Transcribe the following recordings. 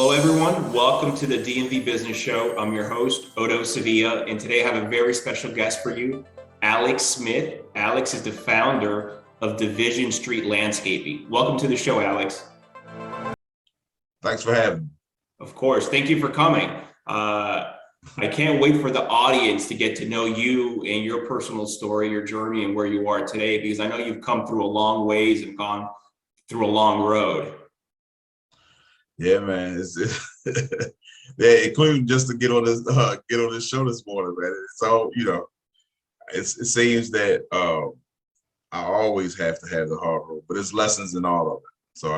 Hello, everyone. Welcome to the DMV Business Show. I'm your host, Otto Sevilla, and today I have a very special guest for you, Alex Smith. Alex is the founder of Division Street Landscaping. Welcome to the show, Alex. Thanks for having me. Of course. Thank you for coming. I can't wait for the audience to get to know you and your personal story, your journey, and where you are today, because I know you've come through a long ways and gone through a long road. Yeah, man. Yeah, including just to get on this show this morning, man. So it seems that I always have to have the hard road, but it's lessons in all of it. So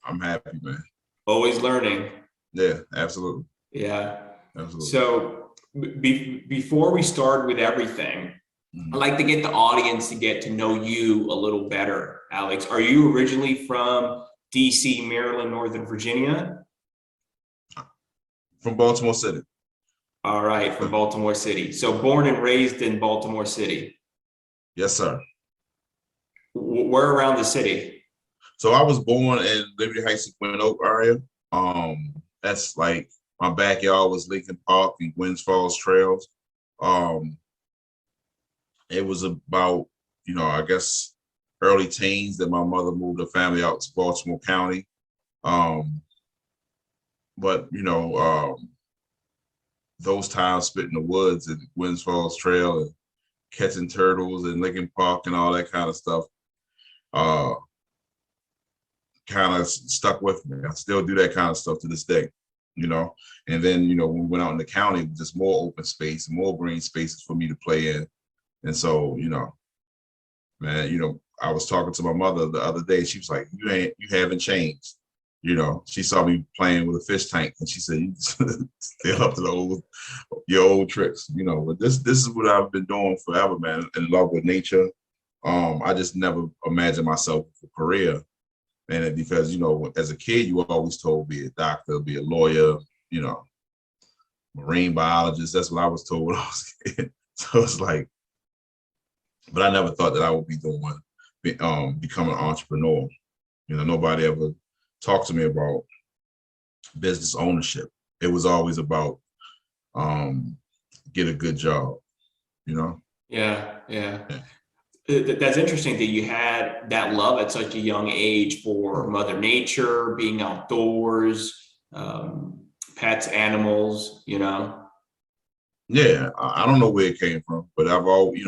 I'm happy, man. Always learning. Yeah, absolutely. Yeah. Absolutely. So before we start with everything, I'd like to get the audience to get to know you a little better, Alex. Are you originally from DC, Maryland, Northern Virginia? From Baltimore City. All right, from Baltimore City. So born and raised in Baltimore City. Yes, sir. Where around the city? So I was born in Liberty Heights, Quinn Oak area. That's like my backyard was Lincoln Park and Gwynns Falls Trails. It was about, I guess early teens that my mother moved her family out to Baltimore County. But those times spent in the woods and Gwynns Falls Trail and catching turtles in Lincoln Park and all that kind of stuff kind of stuck with me. I still do that kind of stuff to this day, And then, when we went out in the county, it was just more open space, more green spaces for me to play in. And so, man, I was talking to my mother the other day. She was like, you haven't changed. She saw me playing with a fish tank and she said, you still up to your old tricks, but this is what I've been doing forever, man, in love with nature. I just never imagined myself a career. And because, as a kid, you were always told be a doctor, be a lawyer, marine biologist. That's what I was told when I was a kid. So it's like, but I never thought that I would be becoming an entrepreneur. Nobody ever talked to me about business ownership. It was always about get a good job, Yeah. That's interesting that you had that love at such a young age for Mother Nature, being outdoors, pets, animals, Yeah, I don't know where it came from, but I've always,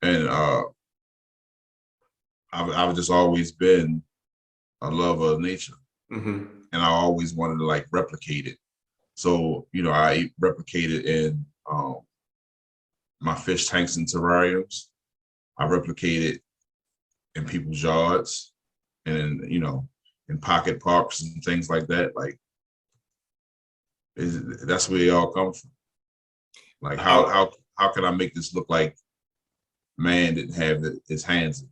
and I've just always been a lover of nature. Mm-hmm. And I always wanted to replicate it. So, I replicated in my fish tanks and terrariums. I replicated in people's yards and, in pocket parks and things like that. That's where they all come from. How can I make this look like man didn't have his hands in?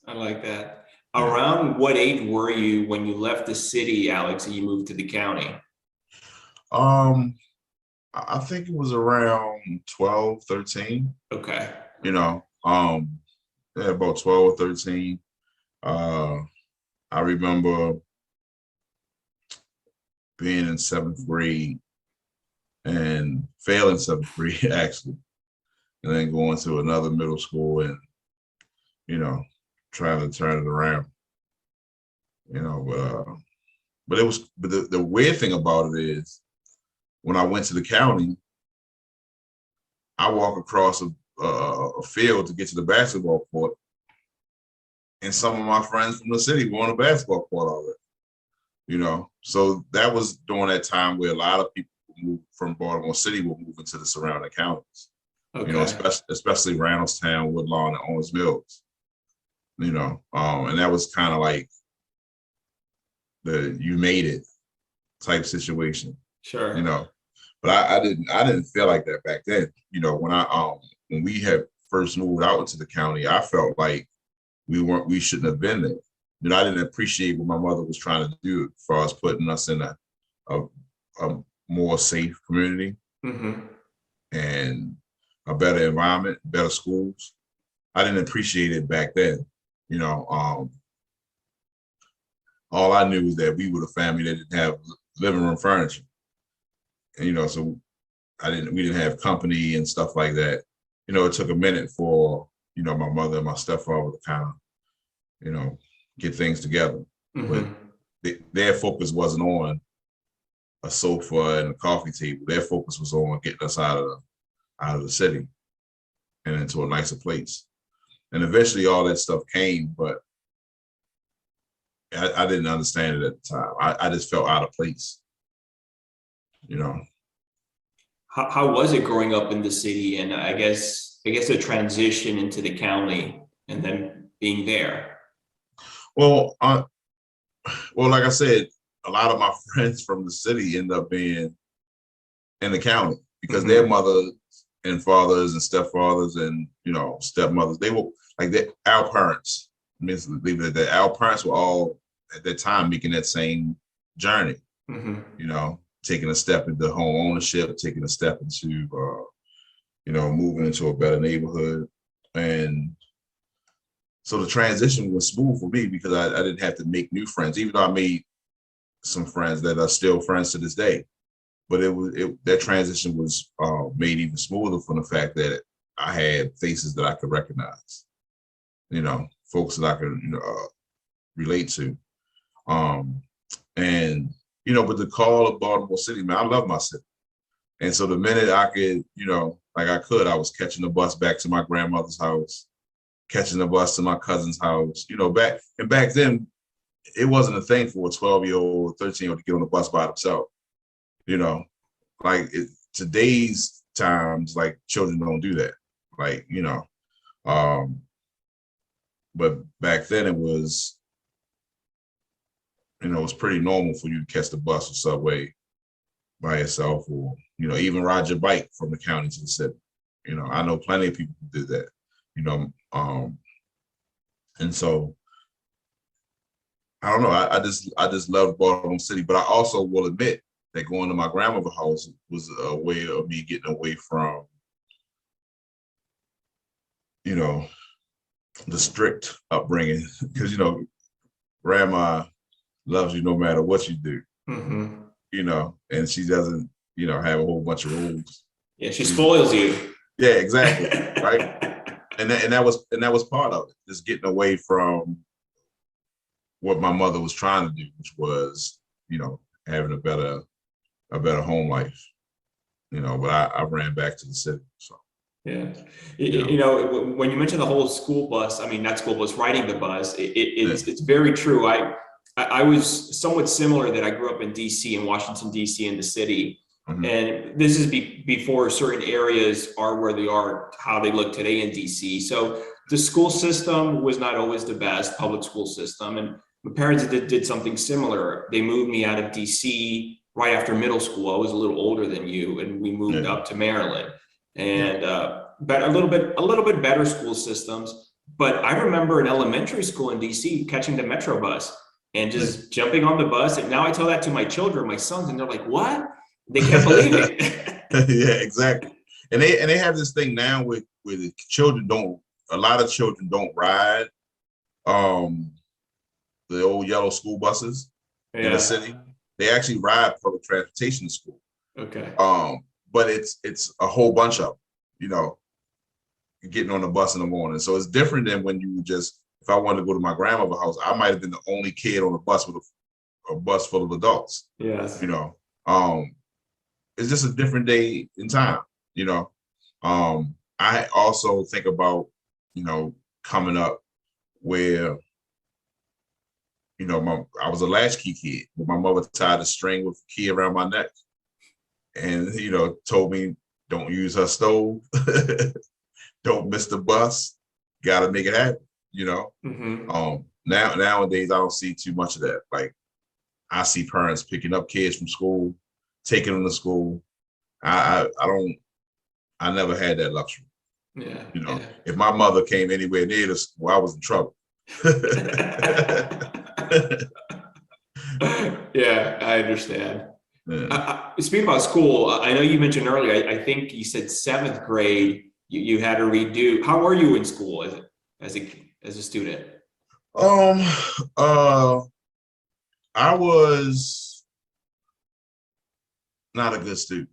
I like that. Around what age were you when you left the city, Alex, and you moved to the county? I think it was around 12, 13. Okay. About 12 or 13. I remember being in 7th grade and failing 7th grade actually, and then going to another middle school and, trying to turn it around, but the weird thing about it is when I went to the county, I walk across a field to get to the basketball court, and some of my friends from the city were on the basketball court already, so that was during that time where a lot of people who moved from Baltimore City were moving to the surrounding counties, especially Randallstown, Woodlawn, and Owens Mills, and that was kind of like the you made it type situation. Sure. But I didn't feel like that back then. When we had first moved out into the county, I felt like we shouldn't have been there. I didn't appreciate what my mother was trying to do as far as putting us in a more safe community, mm-hmm. and a better environment, better schools. I didn't appreciate it back then. All I knew was that we were the family that didn't have living room furniture. And, so we didn't have company and stuff like that. It took a minute for, my mother and my stepfather to kind of, get things together. But their focus wasn't on a sofa and a coffee table. Their focus was on getting us out of the city and into a nicer place. And eventually all that stuff came, but I didn't understand it at the time. I just felt out of place, How was it growing up in the city, and I guess the transition into the county and then being there? Well, like I said, a lot of my friends from the city end up being in the county because their mothers and fathers and stepfathers and stepmothers, they were like our parents. That our parents were all at that time making that same journey. Taking a step into home ownership, taking a step into moving into a better neighborhood. And so the transition was smooth for me because I didn't have to make new friends, even though I made some friends that are still friends to this day. But that transition was made even smoother from the fact that I had faces that I could recognize, folks that I could relate to. But the call of Baltimore City, man, I love my city. And so the minute I could, I was catching the bus back to my grandmother's house, catching the bus to my cousin's house, back then, it wasn't a thing for a 12-year-old, 13-year-old to get on the bus by themselves. Today's times, like children don't do that. But back then it was, it was pretty normal for you to catch the bus or subway by yourself, or, even ride your bike from the county to the city. I know plenty of people who did that, and so I don't know. I just love Baltimore City, but I also will admit that going to my grandmother's house was a way of me getting away from, the strict upbringing, because grandma loves you no matter what you do, and she doesn't, have a whole bunch of rules. Yeah, she spoils you. Yeah, exactly. Right. And that was part of it, just getting away from what my mother was trying to do, which was, having a better home life. But I ran back to the city. So yeah, when you mentioned the whole school bus, I mean, not school bus, riding the bus, it's very true. I was somewhat similar, that I grew up in DC, in Washington, DC, in the city. And this is before certain areas are where they are, how they look today in DC. So the school system was not always the best, public school system. And my parents did something similar. They moved me out of DC right after middle school. I was a little older than you, and we moved up to Maryland. And but a little bit better school systems. But I remember in elementary school in DC catching the Metro bus and just jumping on the bus. And now I tell that to my children, my sons, and they're like, "What?" They can't believe it. Yeah, exactly. And they have this thing now with the children a lot of children don't ride the old yellow school buses in the city. They actually ride public transportation to school. Okay. But it's a whole bunch of them, getting on the bus in the morning. So it's different than when you if I wanted to go to my grandmother's house, I might have been the only kid on the bus with a bus full of adults. Yes. It's just a different day in time. I also think about, coming up where, I was a latchkey kid, but my mother tied a string with a key around my neck and, told me, don't use her stove, don't miss the bus, got to make it happen, Nowadays, I don't see too much of that. Like, I see parents picking up kids from school, taking them to school. I never had that luxury. Yeah. If my mother came anywhere near the school, I was in trouble. Yeah, I understand. Yeah. Speaking about school, I know you mentioned earlier, I think you said 7th grade, you had to redo. How were you in school as a student? I was not a good student.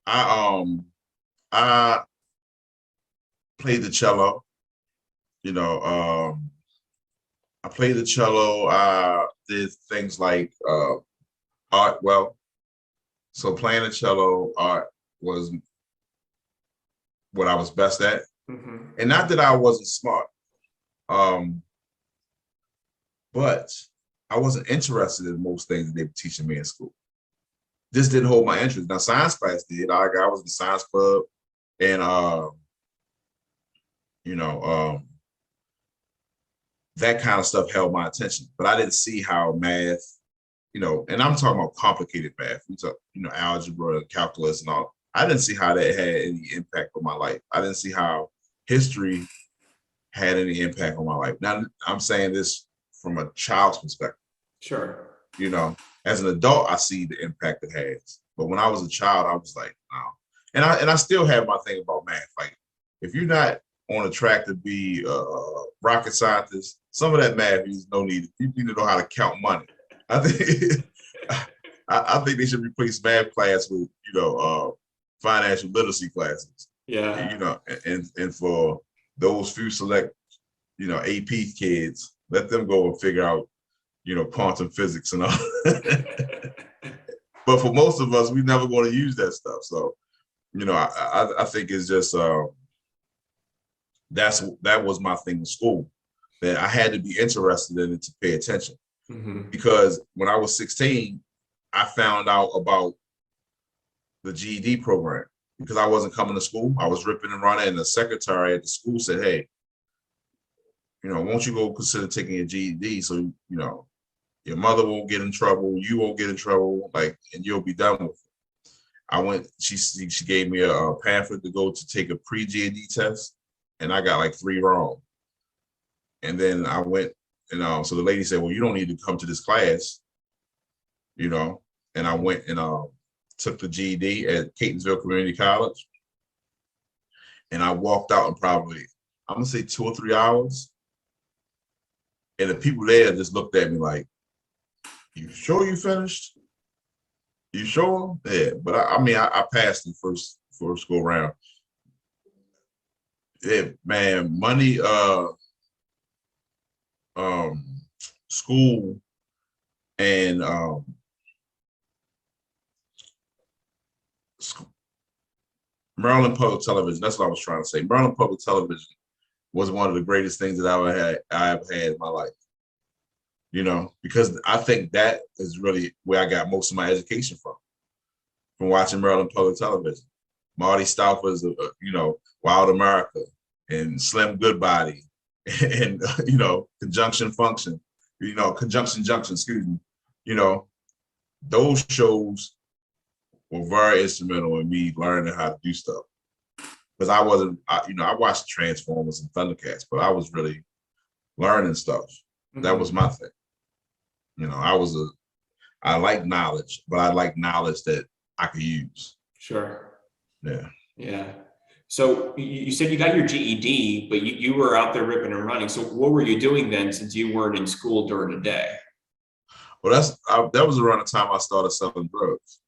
I played the cello, you know, I played the cello. I did things like art. Well, so playing the cello, art was what I was best at. Mm-hmm. And not that I wasn't smart, um, but I wasn't interested in most things that they were teaching me in school. This didn't hold my interest. Now, science class did. I was in science club, and you know, that kind of stuff held my attention. But I didn't see how math, and I'm talking about complicated math. We talk, algebra, calculus, and all. I didn't see how that had any impact on my life. I didn't see how history had any impact on my life. Now, I'm saying this from a child's perspective. Sure. As an adult, I see the impact it has. But when I was a child, I was like, no. And I still have my thing about math. Like, if you're not on a track to be a rocket scientist, some of that math is no need. You need to know how to count money. I think I think they should replace math class with financial literacy classes. Yeah. And for those few select AP kids, let them go and figure out quantum physics and all. But for most of us, we never going to use that stuff. So I think it's just that was my thing in school, that I had to be interested in it to pay attention. Mm-hmm. Because when I was 16, I found out about the GED program because I wasn't coming to school. I was ripping and running, and the secretary at the school said, "Hey, won't you go consider taking your GED so your mother won't get in trouble, you won't get in trouble, and you'll be done with it." I went. She gave me a pamphlet to go to take a pre-GED test, and I got like 3 wrong. And then I went, and so the lady said, "Well, you don't need to come to this class," And I went and took the GED at Catonsville Community College, and I walked out in probably, I'm gonna say 2 or 3 hours, and the people there just looked at me like, "You sure you finished? You sure?" Yeah, but I passed the first go round. Yeah, man, money, school, and Maryland Public Television. That's what I was trying to say. Maryland Public Television was one of the greatest things that I've had in my life. Because I think that is really where I got most of my education from watching Maryland Public Television. Marty Stauffer's, Wild America, and Slim Goodbody, and Conjunction Function, Conjunction Junction, excuse me. Those shows were very instrumental in me learning how to do stuff. Because I watched Transformers and Thundercats, but I was really learning stuff. Mm-hmm. That was my thing. I like knowledge, but I like knowledge that I could use. Sure. Yeah. Yeah. So you said you got your GED, but you were out there ripping and running. So what were you doing then, since you weren't in school during the day? Well, that was around the time I started selling drugs.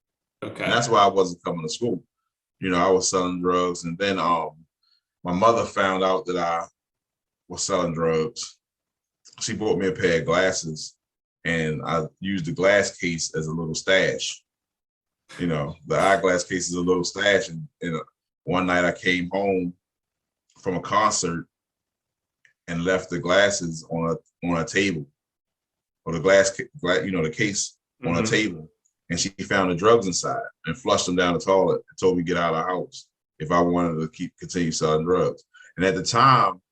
Okay. And that's why I wasn't coming to school. I was selling drugs, and then my mother found out that I was selling drugs. She bought me a pair of glasses, and I used the glass case as a little stash. The eyeglass case is a little stash. And one night I came home from a concert and left the glasses on a table, or the the case on a table. And she found the drugs inside and flushed them down the toilet and told me to get out of the house if I wanted to continue selling drugs. And at the time,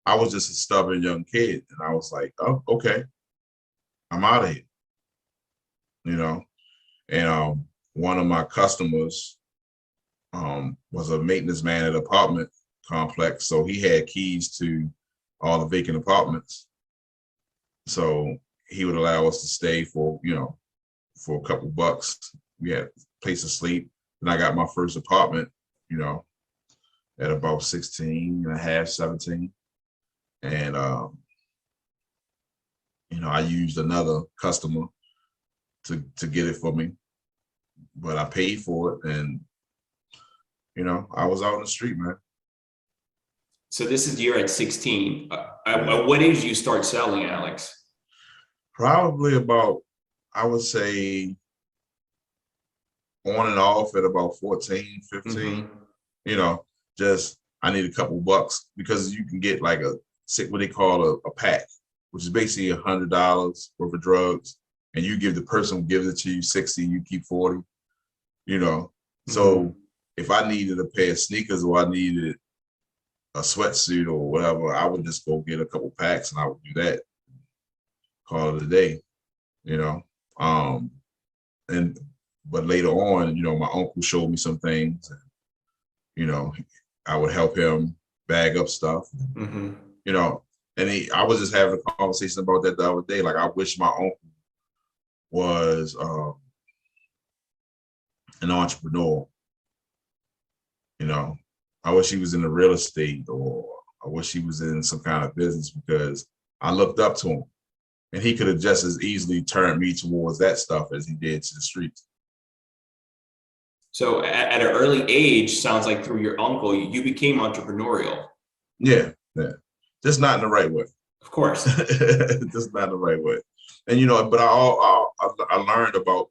I was just a stubborn young kid, and I was like, "Oh, okay, I'm out of here." And one of my customers was a maintenance man at an apartment complex, so he had keys to all the vacant apartments. So he would allow us to stay for a couple bucks. We had a place to sleep. And I got my first apartment, at about 16 and a half, 17. And, I used another customer to get it for me, but I paid for it, and I was out in the street, man. So this is you're at 16. At what age do you start selling, Alex? Probably about, I would say, on and off at about 14, 15. Just I need a couple bucks, because you can get like what they call a pack, which is basically $100 worth of drugs, and you give the person who gives it to you 60, you keep 40. So if I needed a pair of sneakers or I needed a sweatsuit or whatever, I would just go get a couple packs and I would do that, call it a day, but later on, my uncle showed me some things, and I would help him bag up stuff, and I was just having a conversation about that the other day. Like, I wish my uncle was an entrepreneur. I wish he was in the real estate, or I wish he was in some kind of business, because I looked up to him, and he could have just as easily turned me towards that stuff as he did to the streets. So at an early age, sounds like through your uncle, you became entrepreneurial. Yeah. Just not in the right way. Of course. Just not in the right way. And, but I learned about,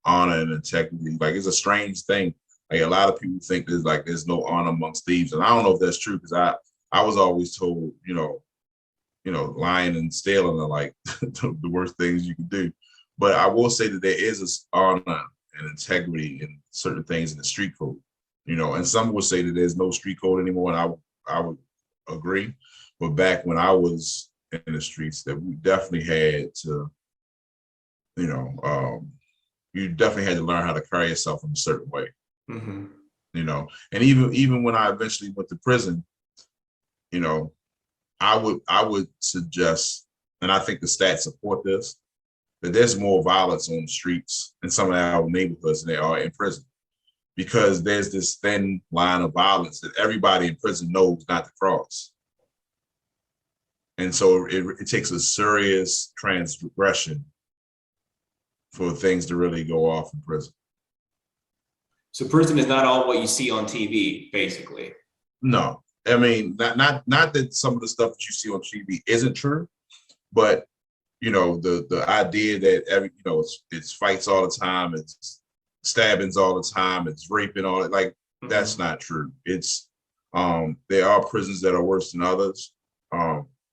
honor and integrity. Like, it's a strange thing. Like, a lot of people think there's no honor amongst thieves. And I don't know if that's true, because I was always told, lying and stealing are like the worst things you can do. But I will say that there is this honor and integrity in certain things in the street code, and some would say that there's no street code anymore, and I would agree. But back when I was in the streets, that we definitely had to, you definitely had to learn how to carry yourself in a certain way. And even when I eventually went to prison, I would suggest, and I think the stats support this, that there's more violence on the streets in some of our neighborhoods than there are in prison, because there's this thin line of violence that everybody in prison knows not to cross. And so it takes a serious transgression for things to really go off in prison. So prison is not all what you see on TV, basically. No, I mean, not that some of the stuff that you see on TV isn't true, but the idea that it's fights all the time, it's stabbings all the time, it's raping all it, that's not true. It's there are prisons that are worse than others.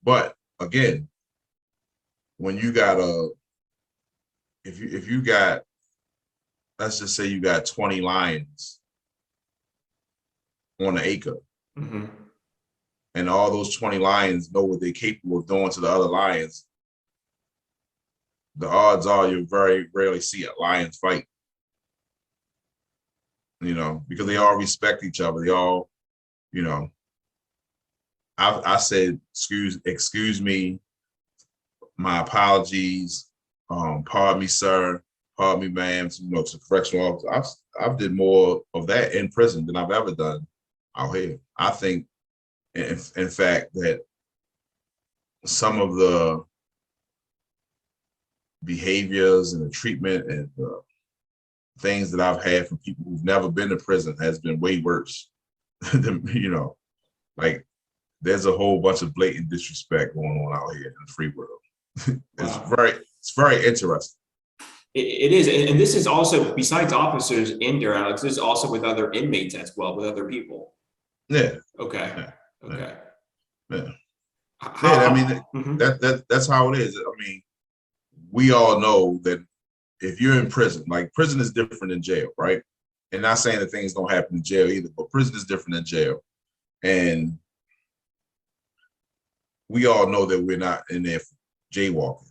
But again, when you got if you got, let's just say you got 20 lions on an acre, and all those 20 lions know what they're capable of doing to the other lions, the odds are you very rarely see a lions fight, because they all respect each other. They all, I said, excuse me, my apologies, pardon me, sir, pardon me, ma'am, to correctional officer. I've did more of that in prison than I've ever done out here. I think, in fact, that some of the behaviors and the treatment and the things that I've had from people who've never been to prison has been way worse than, like, there's a whole bunch of blatant disrespect going on out here in the free world. It's very interesting. It is. And this is also, besides officers in there, Alex, this is also with other inmates as well, with other people. Yeah. Okay. Yeah. Okay. Yeah. I mean, that's how it is. I mean, we all know that if you're in prison, like, prison is different than jail, right? And not saying that things don't happen in jail either, but prison is different than jail. And we all know that we're not in there for jaywalking.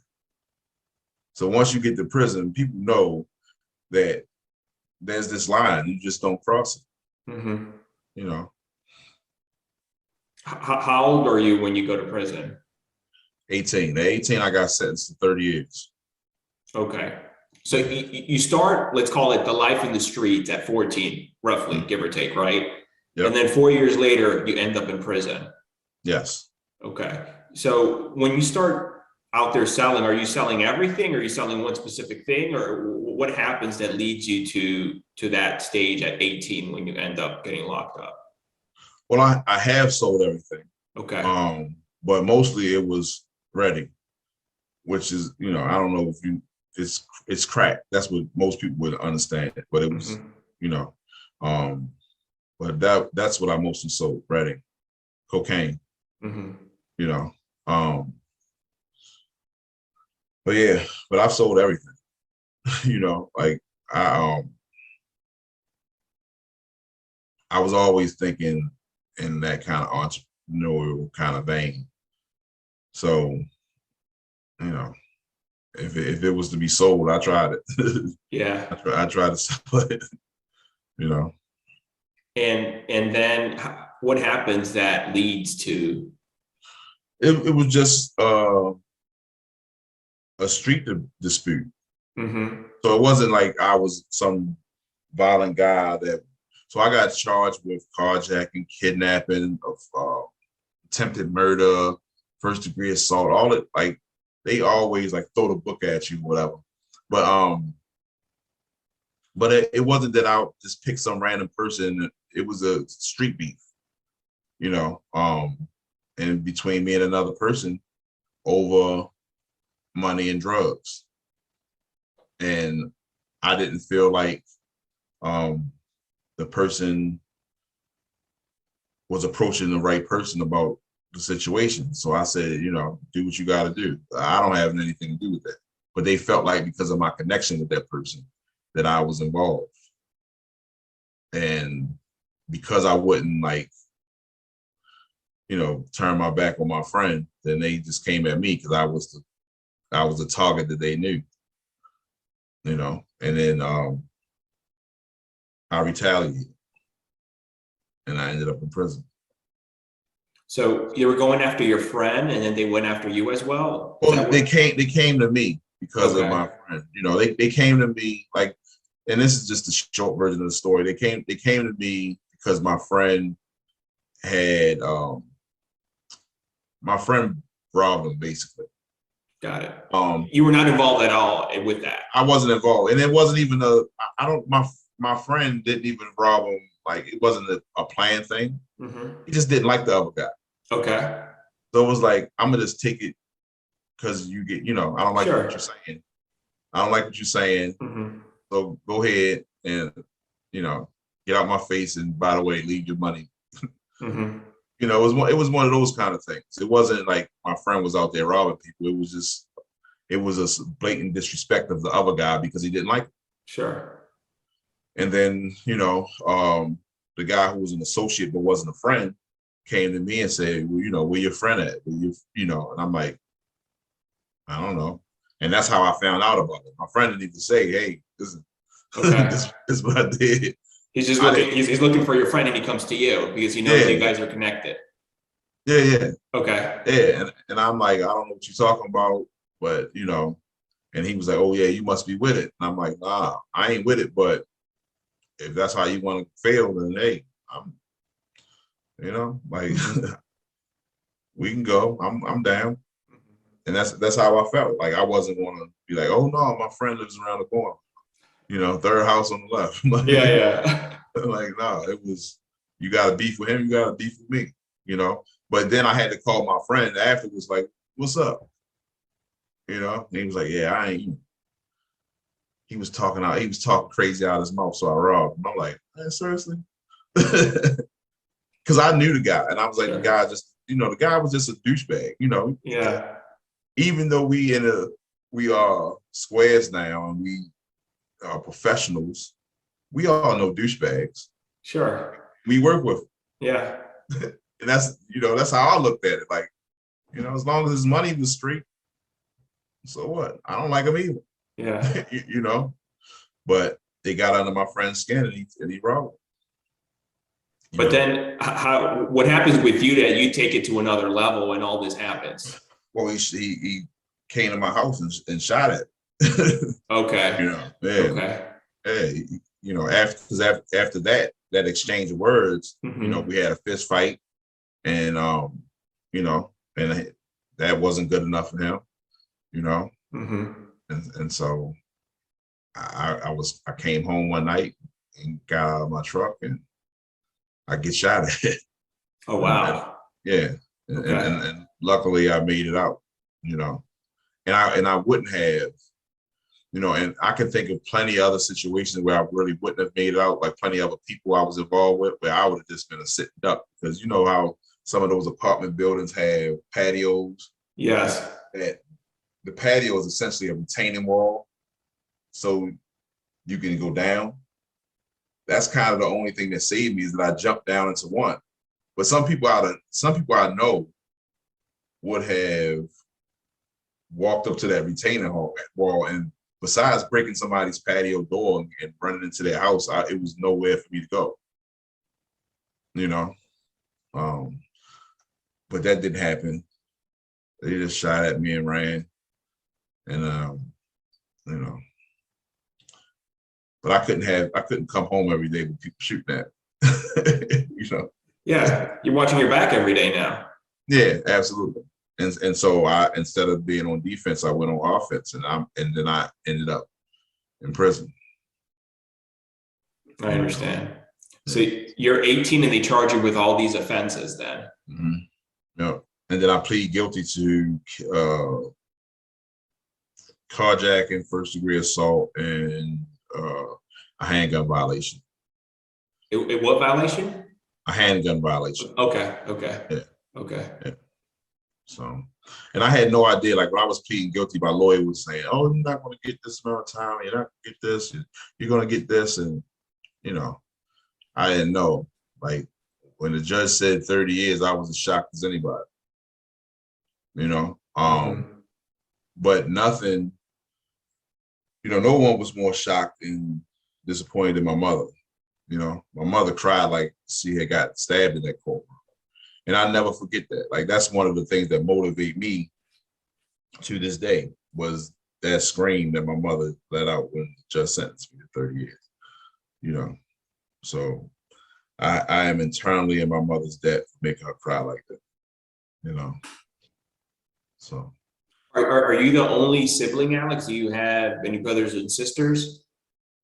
So once you get to prison, people know that there's this line, you just don't cross it. How old are you when you go to prison? 18. At 18, I got sentenced to 30 years. Okay. So you start, let's call it the life in the streets at 14, roughly, give or take, right? Yep. And then 4 years later, you end up in prison. Yes. Okay. So when you start out there selling, are you selling everything? Or are you selling one specific thing? Or what happens that leads you to that stage at 18 when you end up getting locked up? Well, I have sold everything. Okay. But mostly it was ready, which is, I don't know if it's crack. That's what most people would understand. But it was, you know, um, but that's what I mostly sold, ready, cocaine, you know. But yeah, but I've sold everything, like I I was always thinking in that kind of entrepreneurial kind of vein. So, if it was to be sold, I tried it. Yeah. I tried to sell it, you know. And then what happens that leads to? It was just a street dispute. So it wasn't like I was some violent guy so I got charged with carjacking, kidnapping, of attempted murder, first degree assault, all it, like, they always like throw the book at you, whatever. But it wasn't that I just picked some random person. It was a street beef, and between me and another person over money and drugs. And I didn't feel like the person was approaching the right person about the situation. So I said, do what you got to do. I don't have anything to do with that. But they felt like because of my connection with that person that I was involved. And because I wouldn't turn my back on my friend, then they just came at me because I was the target that they knew, and then I retaliated and I ended up in prison. So you were going after your friend and then they went after you as well? Well, they came to me because of my friend. They came to me and this is just a short version of the story. They came to me because my friend had my friend robbed him, basically. Got it. You were not involved at all with that. I wasn't involved, and it wasn't even my friend didn't even rob him. Like, it wasn't a planned thing. He just didn't like the other guy. Okay. So it was like, I'm gonna just take it because you get, I don't like what you're saying. I don't like what you're saying. So go ahead and, get out my face. And by the way, leave your money. It was one of those kind of things. It wasn't like my friend was out there robbing people. It was a blatant disrespect of the other guy because he didn't like him. Sure. And then, the guy who was an associate but wasn't a friend came to me and said, well, where your friend at? And I'm like, I don't know. And that's how I found out about it. My friend didn't even say, hey, this is what I did. He's just looking. He's looking for your friend, and he comes to you because he knows you guys are connected. Yeah. Okay. Yeah, and I'm like, I don't know what you're talking about, but and he was like, oh yeah, you must be with it. And I'm like, nah, I ain't with it. But if that's how you want to fail, then hey, I'm, we can go. I'm down. And that's how I felt. Like, I wasn't gonna be like, oh no, my friend lives around the corner. Third house on the left. Yeah. Like, no, it was, you got to beef with him, you got to beef with me, But then I had to call my friend afterwards, like, what's up? And he was like, yeah, I ain't. He was talking crazy out of his mouth, so I robbed him. I'm like, man, seriously? Because I knew the guy, and I was like, the guy just, the guy was just a douchebag, Yeah. Even though we are squares now and we are professionals, we all know douchebags. Sure. We work with them. Yeah. And that's how I looked at it. Like, as long as his money was street, so what? I don't like him either. Yeah. But they got under my friend's skin and he robbed him. But then what happens with you that you take it to another level and all this happens? Well, he came to my house and shot at it. Okay. Okay. Hey, after that exchange of words, we had a fist fight, and and that wasn't good enough for him. you know? Mm-hmm. And so I came home one night and got out of my truck and I get shot at. Oh, And wow. yeah. Okay. And luckily I made it out, you know. And I wouldn't have, you know, and I can think of plenty of other situations where I really wouldn't have made it out, like plenty of other people I was involved with, where I would have just been a sitting duck, because you know how some of those apartment buildings have patios, Yes. that the patio is essentially a retaining wall, so you can go down. That's kind of the only thing that saved me, is that I jumped down into one. But some people I know would have walked up to that retaining wall, and besides breaking somebody's patio door and running into their house, it was nowhere for me to go, you know. Um, but that didn't happen. They just shot at me and ran, and you know. But I couldn't come home every day with people shooting at me. You know. Yeah. You're watching your back every day now. Yeah, absolutely. And so I, instead of being on defense, I went on offense, and then I ended up in prison. I understand. So Yeah. you're 18 and they charge you with all these offenses then. Mm-hmm. Yeah. And then I plead guilty to carjacking, first degree assault, and a handgun violation. What violation? A handgun violation. Okay. Okay. Yeah. Okay. Yeah. So, and I had no idea. Like when I was pleading guilty, my lawyer was saying, "Oh, you're not going to get this amount of time. You're not going to get this. You're going to get this." And you know, I didn't know. Like when the judge said 30 years, I was as shocked as anybody. You know, Mm-hmm. but nothing. You know, no one was more shocked and disappointed than my mother. You know, my mother cried like she had got stabbed in that courtroom. And I never forget that. Like, that's one of the things that motivate me to this day, was that scream that my mother let out when the judge sentenced me to 30 years, you know. So I am internally in my mother's debt for making her cry like that, you know. So. Are you the only sibling, Alex? Do you have any brothers and sisters?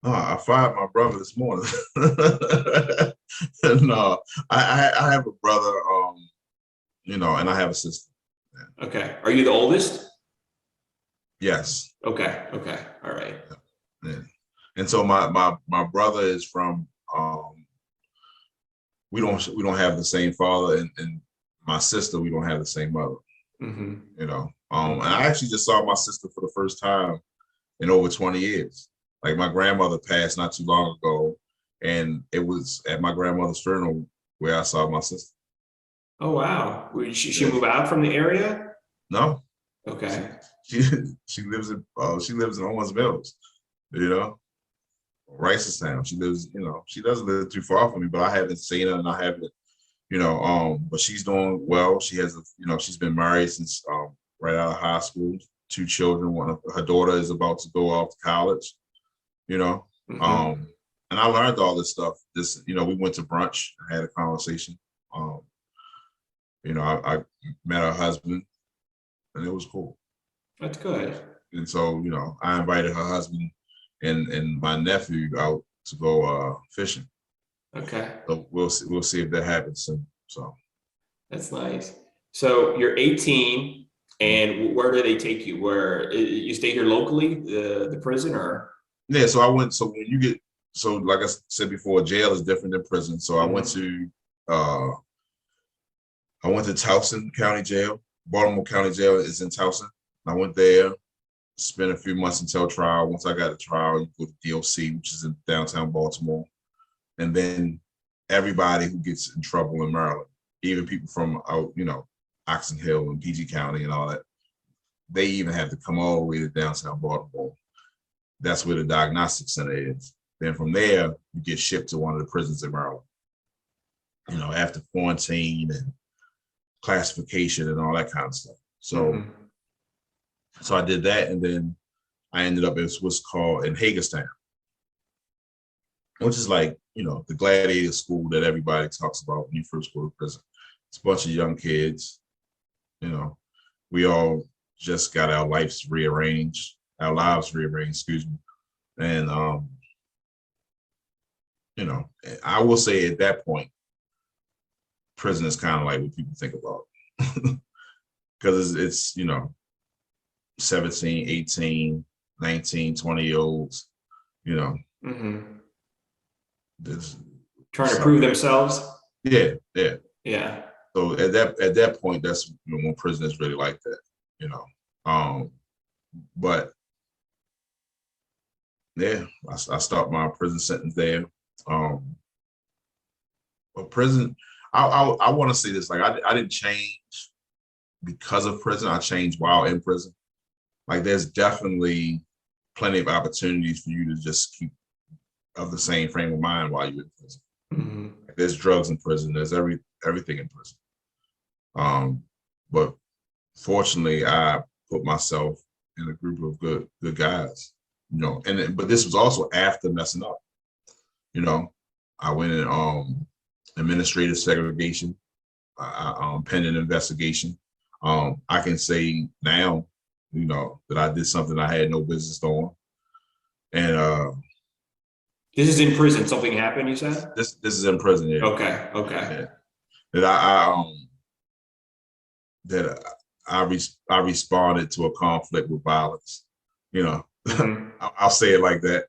No, I fired my brother this morning. No, I have a brother, you know, and I have a sister. Yeah. Okay. Are you the oldest? Yes. Okay. Okay. All right. Yeah. And so my brother is from, we don't have the same father, and my sister, we don't have the same mother. Mm-hmm. You know, and I actually just saw my sister for the first time in over 20 years. Like my grandmother passed not too long ago, and it was at my grandmother's funeral where I saw my sister. Oh, wow. She Yeah. move out from the area? No, Okay. she she lives in Owens Mills, you know, Ricestown. She lives, you know, she doesn't live too far from me, but I haven't seen her, and I haven't, you know, but she's doing well. She has, you know, she's been married since right out of high school, 2 children. One of her daughter is about to go off to college, you know. Mm-hmm. And I learned all this stuff. This, you know, we went to brunch, had a conversation. You know, I met her husband, and it was cool. That's good. And so, you know, I invited her husband and my nephew out to go fishing. Okay. So we'll see if that happens soon. So That's nice. So you're 18, and where do they take you? Where you stay here locally, the prison, or? yeah, so I went. So when you get, so like I said before, jail is different than prison. So Mhm. I went to Towson County Jail. Baltimore County Jail is in Towson. I went there, spent a few months until trial. Once I got to trial, you go to DOC, which is in downtown Baltimore. And then everybody who gets in trouble in Maryland, even people from out, you know, Oxon Hill and PG County and all that, they even have to come all the way to downtown Baltimore. That's where the diagnostic center is. Then from there, you get shipped to one of the prisons in Maryland, you know, after quarantine and classification and all that kind of stuff. So, Mhm. so I did that, and then I ended up in what's called in Hagerstown, which is like, you know, the gladiator school that everybody talks about when you first go to prison. It's a bunch of young kids, you know. We all just got our lives rearranged, excuse me. And you know, I will say at that point, prison is kind of like what people think about. Because it's, you know, 17, 18, 19, 20-year-olds, you know, this Trying to prove themselves. Yeah. Yeah. So at that point, that's, you know, when prison is really like that, you know. But yeah, I start my prison sentence there. But prison, I want to say this, like I didn't change because of prison. I changed while in prison. Like there's definitely plenty of opportunities for you to just keep of the same frame of mind while you're in prison. Like there's drugs in prison. There's everything in prison. But fortunately, I put myself in a group of good guys, you know. But this was also after messing up. You know, I went in administrative segregation, pending investigation. I can say now, you know, that I did something I had no business doing. And this is in prison. Something happened, you said? This is in prison, yeah. Okay. Yeah. That I responded to a conflict with violence. You know, I'll say it like that.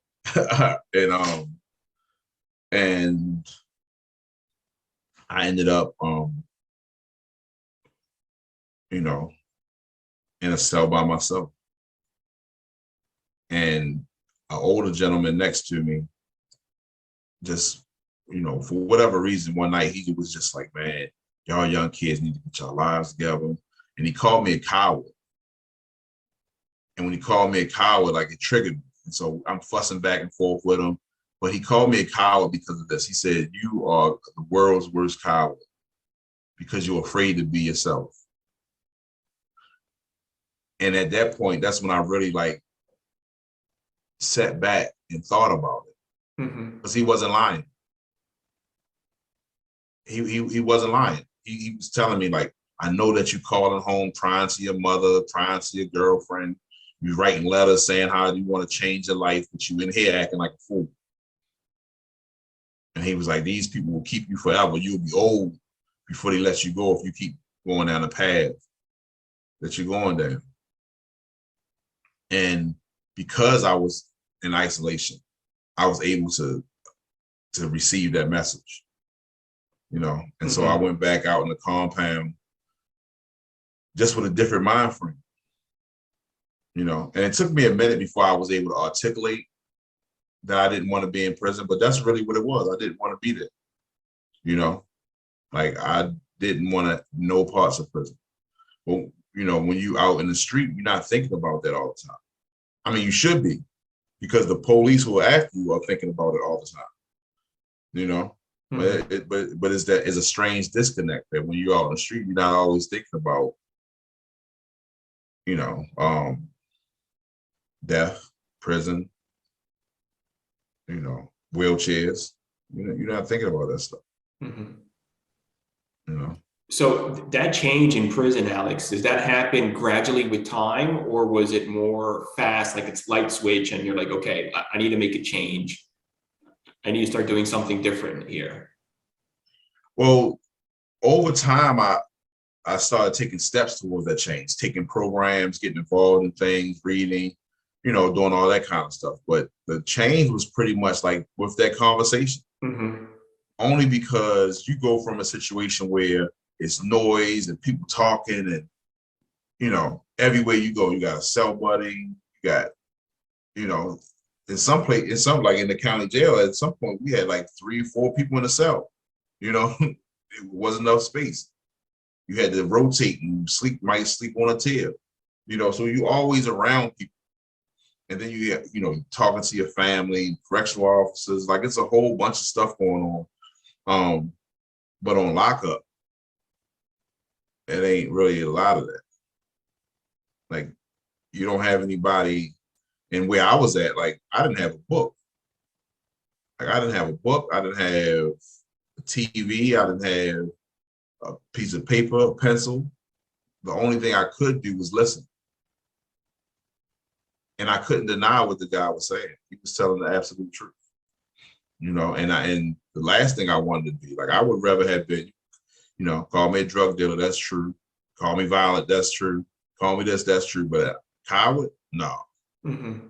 And I ended up you know, in a cell by myself. And an older gentleman next to me, just, you know, for whatever reason, one night he was just like, man, y'all young kids need to get your lives together. And he called me a coward. And when he called me a coward, like it triggered me. And so I'm fussing back and forth with him. But he called me a coward because of this. He said, you are the world's worst coward because you're afraid to be yourself. And at that point, that's when I really like sat back and thought about it. Because he wasn't lying. He wasn't lying. He was telling me, like, I know that you calling home, trying to your mother, trying to your girlfriend. You writing letters saying how you want to change your life, but you in here acting like a fool. And he was like, these people will keep you forever. You'll be old before they let you go if you keep going down the path that you're going down. And because I was in isolation, I was able to receive that message, you know. And so I went back out in the compound just with a different mind frame, you know. And it took me a minute before I was able to articulate that I didn't want to be in prison, but that's really what it was. I didn't want to be there, you know. Like I didn't want to know parts of prison. Well, you know, when you out in the street, you're not thinking about that all the time. I mean, you should be, because the police who are after you are thinking about it all the time, you know. But it's a strange disconnect that when you're out on the street, you're not always thinking about, you know, death, prison, you know, wheelchairs. You know, you're not thinking about that stuff. You know. So that change in prison, Alex, does that happen gradually with time, or was it more fast, like it's light switch and you're like, okay, I need to make a change. I need to start doing something different here? Well, over time, I started taking steps towards that change, taking programs, getting involved in things, reading, you know, doing all that kind of stuff. But the change was pretty much like with that conversation, only because you go from a situation where it's noise and people talking and, you know, everywhere you go, you got a cell buddy, you got, you know, in some like in the county jail, at some point we had like 3 or 4 people in a cell, you know. It wasn't enough space. You had to rotate and might sleep on a tail, you know, so you always around people. And then you know, talking to your family, correctional officers, like it's a whole bunch of stuff going on. But on lockup, it ain't really a lot of that. Like, you don't have anybody. And where I was at, like, I didn't have a book. Like, I didn't have a book. I didn't have a TV. I didn't have a piece of paper, a pencil. The only thing I could do was listen. And I couldn't deny what the guy was saying. He was telling the absolute truth, you know. And the last thing I wanted to be, like, I would rather have been, you know, call me a drug dealer, that's true. Call me violent, that's true. Call me this, that's true. But a coward, no. Mm-hmm.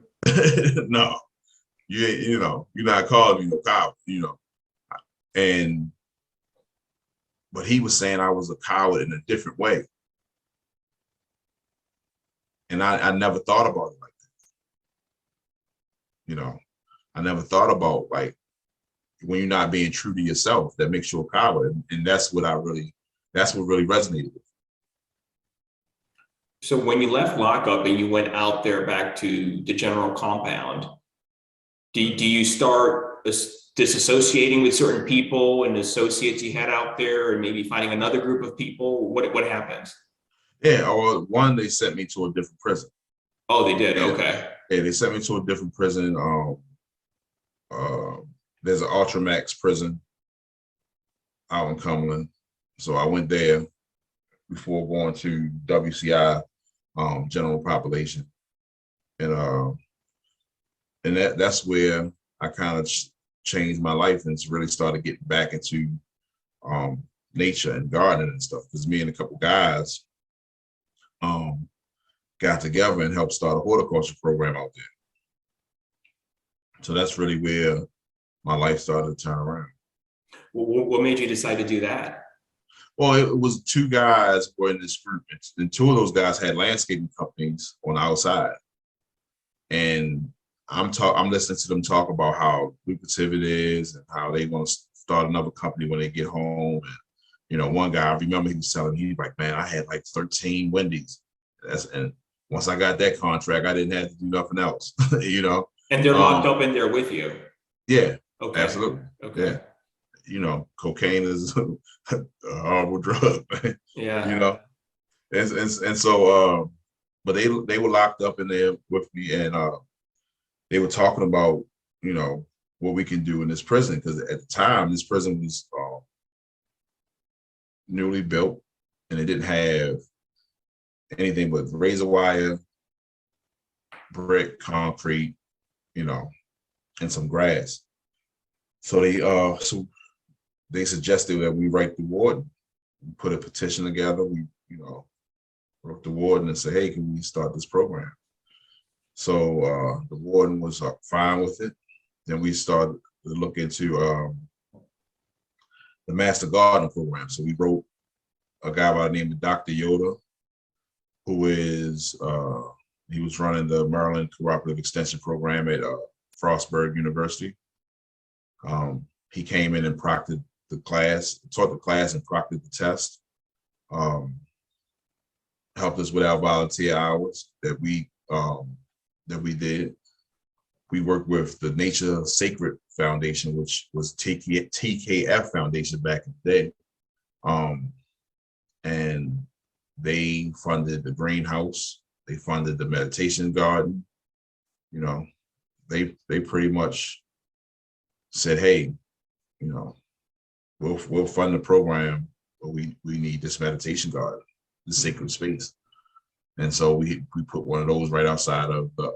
No. You know, you're not calling me no coward, you know. And but he was saying I was a coward in a different way. And I never thought about it like that. You know, I never thought about, like, when you're not being true to yourself, that makes you a coward. And that's what really resonated with. So when you left lockup and you went out there back to the general compound, do you start disassociating with certain people and associates you had out there, and maybe finding another group of people? What happens? Yeah, or one, they sent me to a different prison. Oh, they did. Yeah. Okay. Yeah, they sent me to a different prison. There's an Ultramax prison out in Cumberland. So I went there before going to WCI, general population. And that's where I kind of changed my life and really started getting back into nature and gardening and stuff. Because me and a couple guys got together and helped start a horticulture program out there. So that's really where my life started to turn around. What made you decide to do that? Well, it was two guys were in this group, and two of those guys had landscaping companies on the outside. And I'm listening to them talk about how lucrative it is and how they want to start another company when they get home. And, you know, one guy, I remember he was telling me, he's like, man, I had like 13 Wendy's. And once I got that contract, I didn't have to do nothing else, you know. And they're locked up in there with you. Yeah, okay. Absolutely. Okay. Yeah. You know, cocaine is a horrible drug, man. Yeah. You know, and so, but they were locked up in there with me, and they were talking about, you know, what we can do in this prison, because at the time this prison was newly built, and it didn't have anything but razor wire, brick, concrete, you know, and some grass. So they suggested that we write the warden, we put a petition together. We, you know, wrote the warden and said, hey, can we start this program? So the warden was fine with it. Then we started to look into the Master Gardener program. So we wrote a guy by the name of Dr. Yoda, who is, he was running the Maryland Cooperative Extension Program at Frostburg University. He came in and proctored the class, taught the class and proctored the test. Helped us with our volunteer hours that we did. We worked with the Nature Sacred Foundation, which was TKF Foundation back in the day. And they funded the greenhouse. They funded the meditation garden. You know, they pretty much said, hey, you know, we'll fund the program, but we need this meditation garden, the sacred space. And so we put one of those right outside of the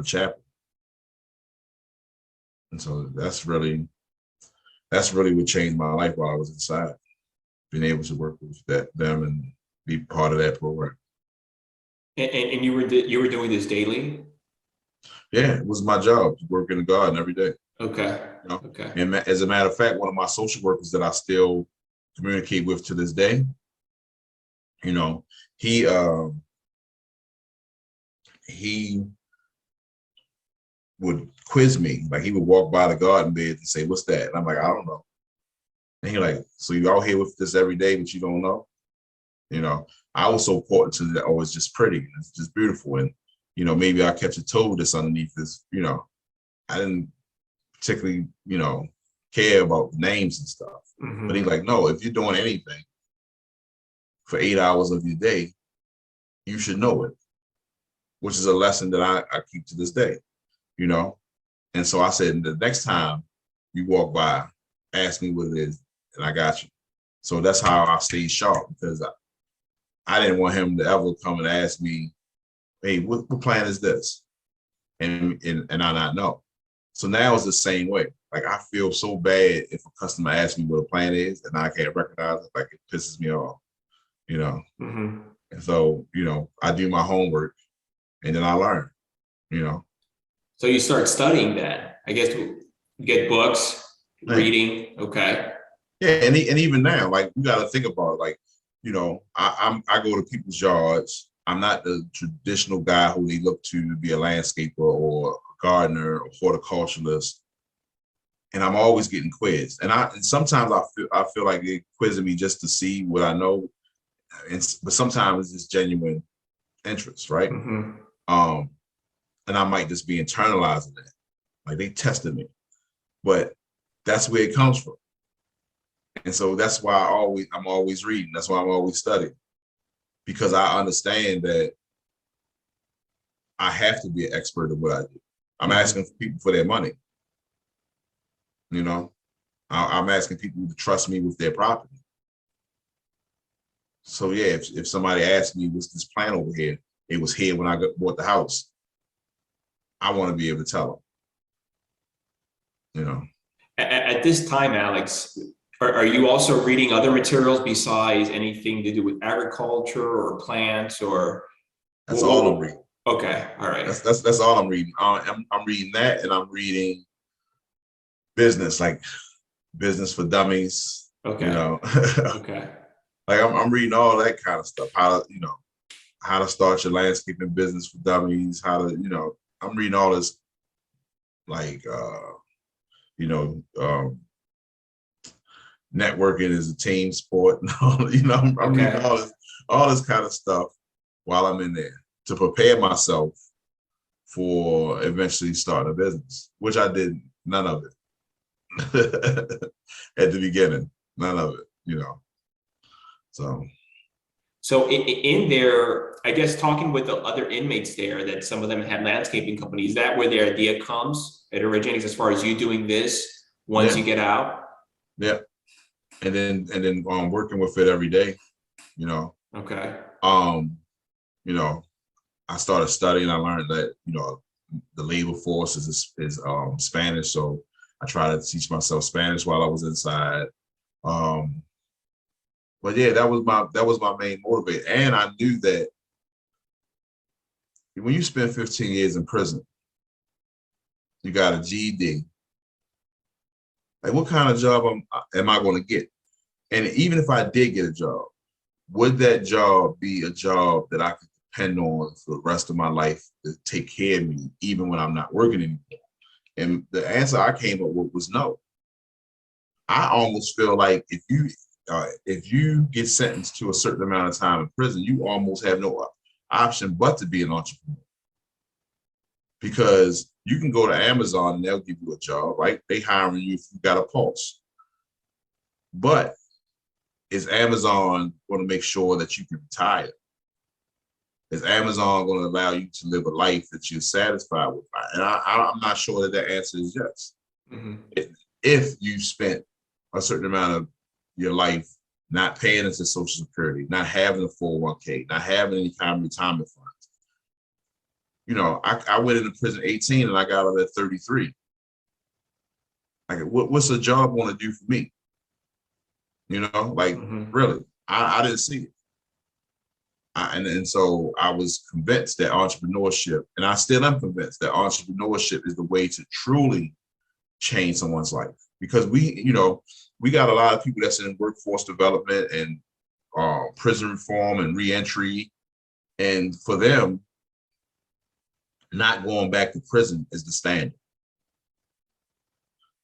chapel. And so that's really what changed my life while I was inside, being able to work with them and be part of that program. And you were doing this daily? Yeah, it was my job to work in the garden every day. Okay. You know? Okay. And as a matter of fact, one of my social workers that I still communicate with to this day, you know, he would quiz me. Like, he would walk by the garden bed and say, what's that? And I'm like, I don't know. And he like, so you out here with this every day, but you don't know? You know, I was so important to that. Oh, it's just pretty. And it's just beautiful. And, you know, maybe I'll catch a toad that's underneath this. You know, I didn't particularly, you know, care about names and stuff. Mm-hmm. But he's like, no, if you're doing anything for 8 hours of your day, you should know it, which is a lesson that I keep to this day, you know? And so I said, the next time you walk by, ask me what it is, and I got you. So that's how I stayed sharp, because I didn't want him to ever come and ask me, hey, what plan is this? And I not know. So now it's the same way. Like I feel so bad if a customer asks me what a plan is and I can't recognize it, like it pisses me off, you know. Mm-hmm. And so, I do my homework and then I learn, you know. So you start studying that. I guess you get books, Yeah. reading. Okay. Yeah, and even now, like you got to think about it. Like, I go to people's yards. I'm not the traditional guy who they look to be a landscaper or a gardener or horticulturalist, and I'm always getting quizzed. And sometimes I feel like they're quizzing me just to see what I know, but sometimes it's just genuine interest, right? Mm-hmm. Um, and I might just be internalizing that, like they tested me, but that's where it comes from. And so that's why I'm always reading. That's why I'm always studying, because I understand that I have to be an expert at what I do. I'm asking people for their money. I'm asking people to trust me with their property. So yeah, if somebody asks me, what's this plant over here? It was here when I bought the house. I want to be able to tell them. At this time, Alex, are you also reading other materials besides anything to do with agriculture or plants or? That's all I'm reading. Okay, all right. That's all I'm reading. I'm reading that, and I'm reading business, like business for dummies. Okay. Okay. Like I'm reading all that kind of stuff. How to start your landscaping business for dummies. I'm reading all this, like networking is a team sport. I'm reading all this kind of stuff while I'm in there to prepare myself for eventually starting a business, which I did none of it at the beginning, none of it, So in there, I guess talking with the other inmates there, that some of them had landscaping companies, is that where their idea comes? It originates as far as you doing this once you get out? Yeah. And then working with it every day, Okay. I started studying. I learned that, the labor force is Spanish. So I tried to teach myself Spanish while I was inside. But yeah, that was my main motivator. And I knew that when you spend 15 years in prison, you got a GED. Like, what kind of job am I going to get? And even if I did get a job, would that job be a job that I could depend on for the rest of my life to take care of me, even when I'm not working anymore? And the answer I came up with was no. I almost feel like if you get sentenced to a certain amount of time in prison, you almost have no option but to be an entrepreneur. Because you can go to Amazon and they'll give you a job, right? They hiring you if you got a pulse. But is Amazon going to make sure that you can retire? Is Amazon going to allow you to live a life that you're satisfied with? And I'm not sure that answer is yes. Mm-hmm. If you spent a certain amount of your life not paying into Social Security, not having a 401k, not having any kind of retirement funds. I went into prison 18 and I got out at 33. Like, what's a job want to do for me? Really, I didn't see it. And so I was convinced that entrepreneurship, and I still am convinced that entrepreneurship is the way to truly change someone's life. Because we got a lot of people that's in workforce development and prison reform and reentry. And for them, not going back to prison is the standard.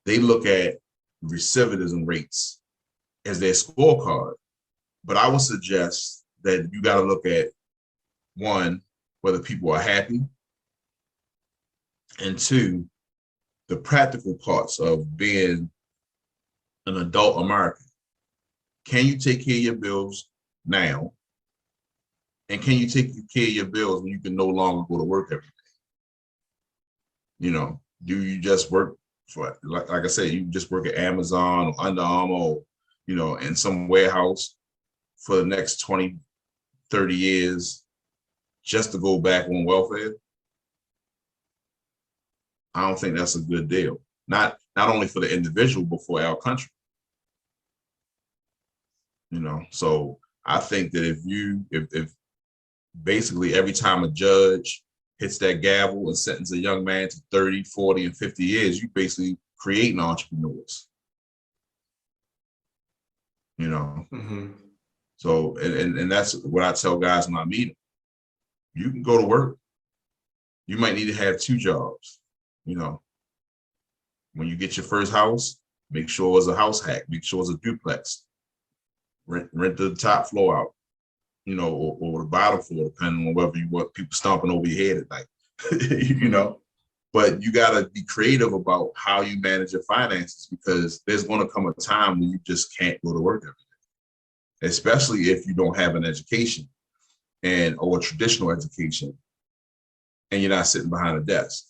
They look at recidivism rates as their scorecard. But I would suggest that you got to look at, one, whether people are happy, and two, the practical parts of being an adult American. Can you take care of your bills now? And can you take care of your bills when you can no longer go to work every day? Do you just work for, like I said, you just work at Amazon or Under Armour or, in some warehouse for the next 20, 30 years, just to go back on welfare, I don't think that's a good deal. Not only for the individual, but for our country. You know, so I think that if basically every time a judge hits that gavel and sentences a young man to 30, 40, and 50 years, you basically creating entrepreneurs. You know, so and that's what I tell guys when I meet them. You can go to work. You might need to have 2 jobs. You know, when you get your first house, make sure it's a house hack. Make sure it's a duplex. Rent the top floor out, you know, or the bottom floor, depending on whether you want people stomping over your head at night, you know. But you got to be creative about how you manage your finances, because there's going to come a time when you just can't go to work every day, especially if you don't have an education or a traditional education, and you're not sitting behind a desk.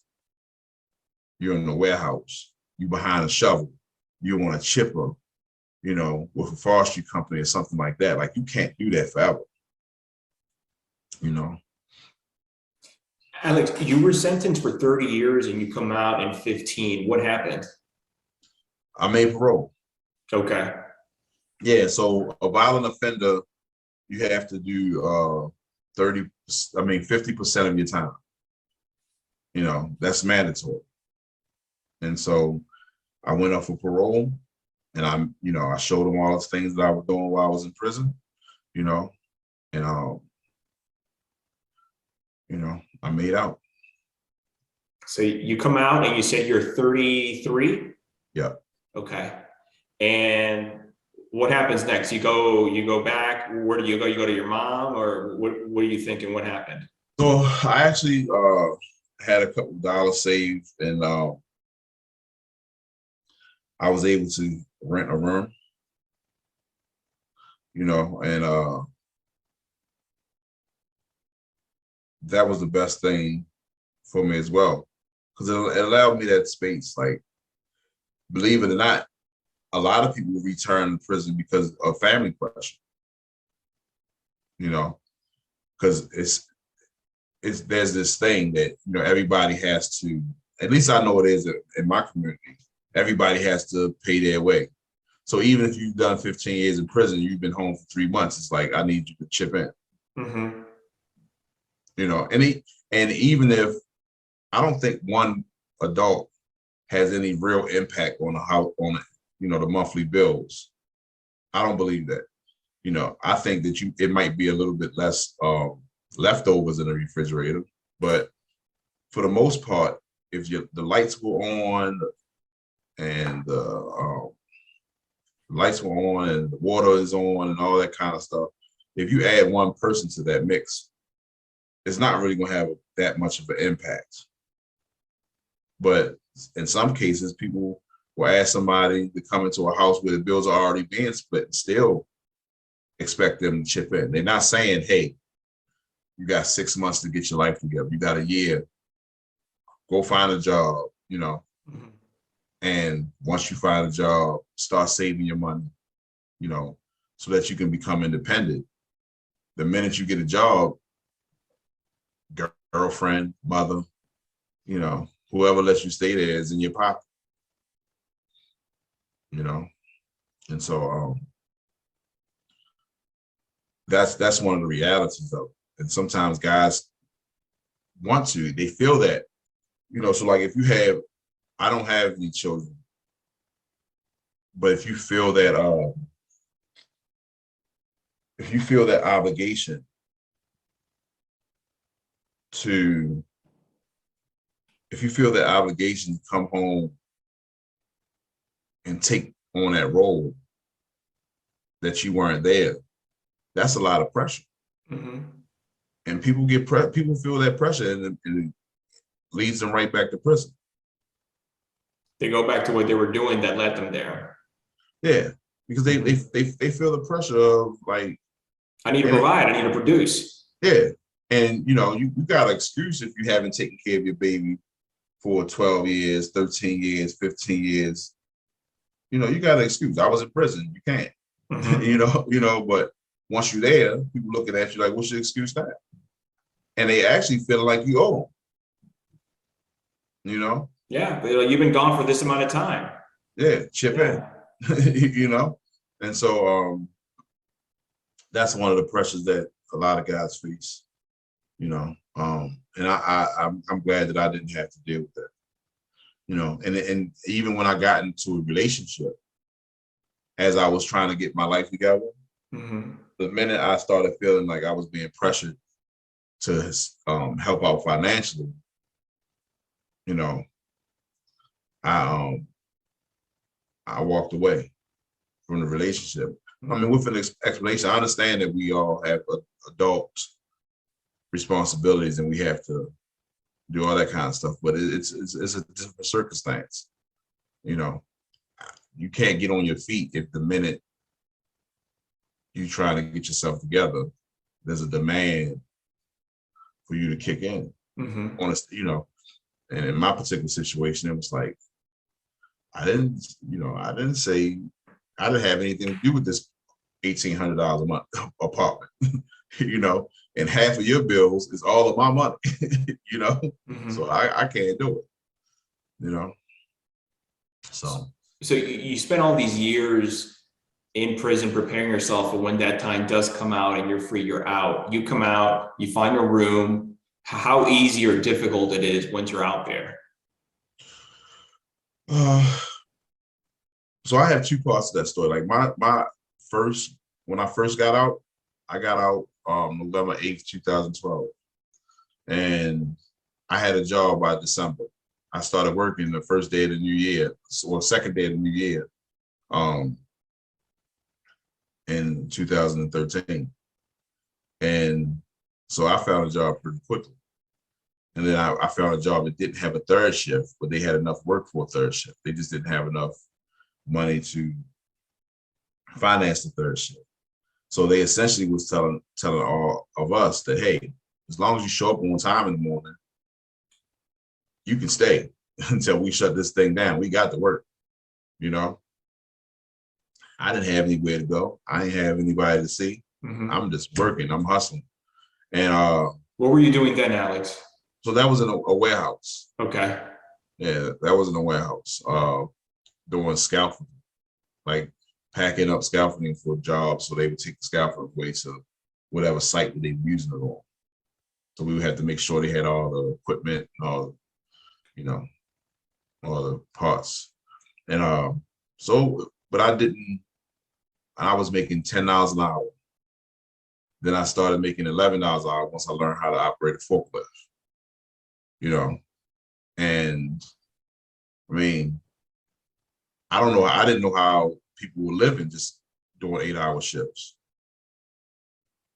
You're in the warehouse, you're behind a shovel, you're on a chipper, you know, with a forestry company or something like that. Like, you can't do that forever, you know. Alex, you were sentenced for 30 years and you come out in 15. What happened? I made parole. Okay. Yeah, so a violent offender, you have to do 50% of your time. You know, that's mandatory. And so I went up for parole, and I showed them all the things that I was doing while I was in prison, you know, and I made out. So you come out and you said you're 33? Yeah. Okay. And what happens next? You go back. Where do you go? You go to your mom, or what are you thinking? What happened? So I actually had a couple dollars saved, and I was able to rent a room, you know, and that was the best thing for me as well, because it allowed me that space. Like, believe it or not, a lot of people return to prison because of family pressure, you know, because there's this thing that, you know, everybody has to, at least I know it is in my community, everybody has to pay their way. So even if you've done 15 years in prison, you've been home for 3 months, it's like, I need you to chip in. You know, and even if I don't think one adult has any real impact on the monthly bills. I don't believe that. You know, I think that it might be a little bit less leftovers in the refrigerator, but for the most part, if the lights were on and the lights were on and the water is on and all that kind of stuff, if you add one person to that mix, it's not really going to have that much of an impact. But in some cases, people will ask somebody to come into a house where the bills are already being split and still expect them to chip in. They're not saying, hey, you got 6 months to get your life together. You got a year. Go find a job, you know. And once you find a job, start saving your money, you know, so that you can become independent. The minute you get a job, girlfriend, mother, you know, whoever lets you stay there is in your pocket, you know. And so that's one of the realities of it. And sometimes guys they feel that, you know. So like, I don't have any children, but if you feel that obligation to come home and take on that role that you weren't there, that's a lot of pressure. And people feel that pressure, and it leads them right back to prison. They go back to what they were doing that led them there. Yeah, because they feel the pressure of, like, I need to provide, I need to produce. Yeah, and you know, you got an excuse if you haven't taken care of your baby for 12 years, 13 years, 15 years. You know, you got an excuse. I was in prison. You can't. You know. But once you're there, people looking at you like, what's your excuse now? and they actually feel like you owe them, you know? Yeah, but like, you've been gone for this amount of time. Yeah, chip in, Yeah. you know? And so that's one of the pressures that a lot of guys face, you know? And I'm glad that I didn't have to deal with that, you know? And even when I got into a relationship, as I was trying to get my life together, the minute I started feeling like I was being pressured to help out financially, you know, I walked away from the relationship. I mean, with an explanation, I understand that we all have adult responsibilities and we have to do all that kind of stuff, but it's a different circumstance. You know, you can't get on your feet if the minute you try to get yourself together, there's a demand for you to kick in. Honest, you know, and in my particular situation, it was like, I didn't say I didn't have anything to do with this $1,800 a month apartment, you know, and half of your bills is all of my money, you know, so I can't do it, you know. So you spent all these years in prison preparing yourself for when that time does come out and you're free, you're out. You come out, you find a room. How easy or difficult it is once you're out there? So I have two parts to that story. Like my first, when I first got out, I got out November 8th, 2012. And I had a job by December. I started working the first day of the new year, or second day of the new year, in 2013. And so I found a job pretty quickly. And then I found a job that didn't have a third shift, but they had enough work for a third shift. They just didn't have enough money to finance the third shift. So they essentially was telling all of us that, hey, as long as you show up on time in the morning, you can stay until we shut this thing down. We got to work, you know. I didn't have anywhere to go. I didn't have anybody to see. I'm just working. I'm hustling. And what were you doing then, Alex? So that was in a warehouse. Okay. Yeah, that was in a warehouse. Doing scaffolding, like packing up scaffolding for jobs, so they would take the scaffolding away to whatever site that they were using it on. So we would have to make sure they had all the equipment, all, you know, all the parts. And but I was making $10 an hour. Then I started making $11 an hour once I learned how to operate a forklift, you know. And I mean, I don't know, I didn't know how people were living just doing 8-hour shifts,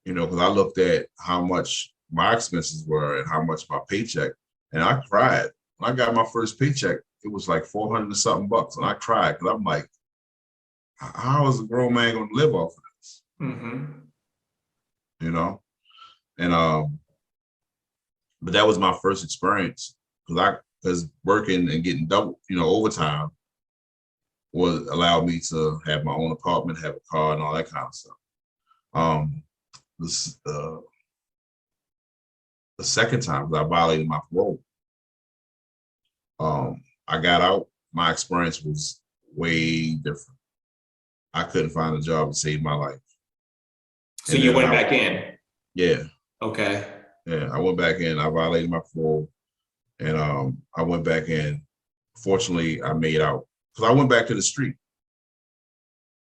you know, because I looked at how much my expenses were and how much my paycheck, and I cried. When I got my first paycheck, it was like 400 and something bucks, and I cried because I'm like, how is a grown man going to live off of this? You know, and but that was my first experience because working and getting double, you know, overtime was allowed me to have my own apartment, have a car, and all that kind of stuff. This the second time I violated my parole. I got out. My experience was way different. I couldn't find a job to save my life. So you went back in? Yeah. Okay. Yeah, I went back in. I violated my parole, and I went back in. Fortunately, I made out because I went back to the street.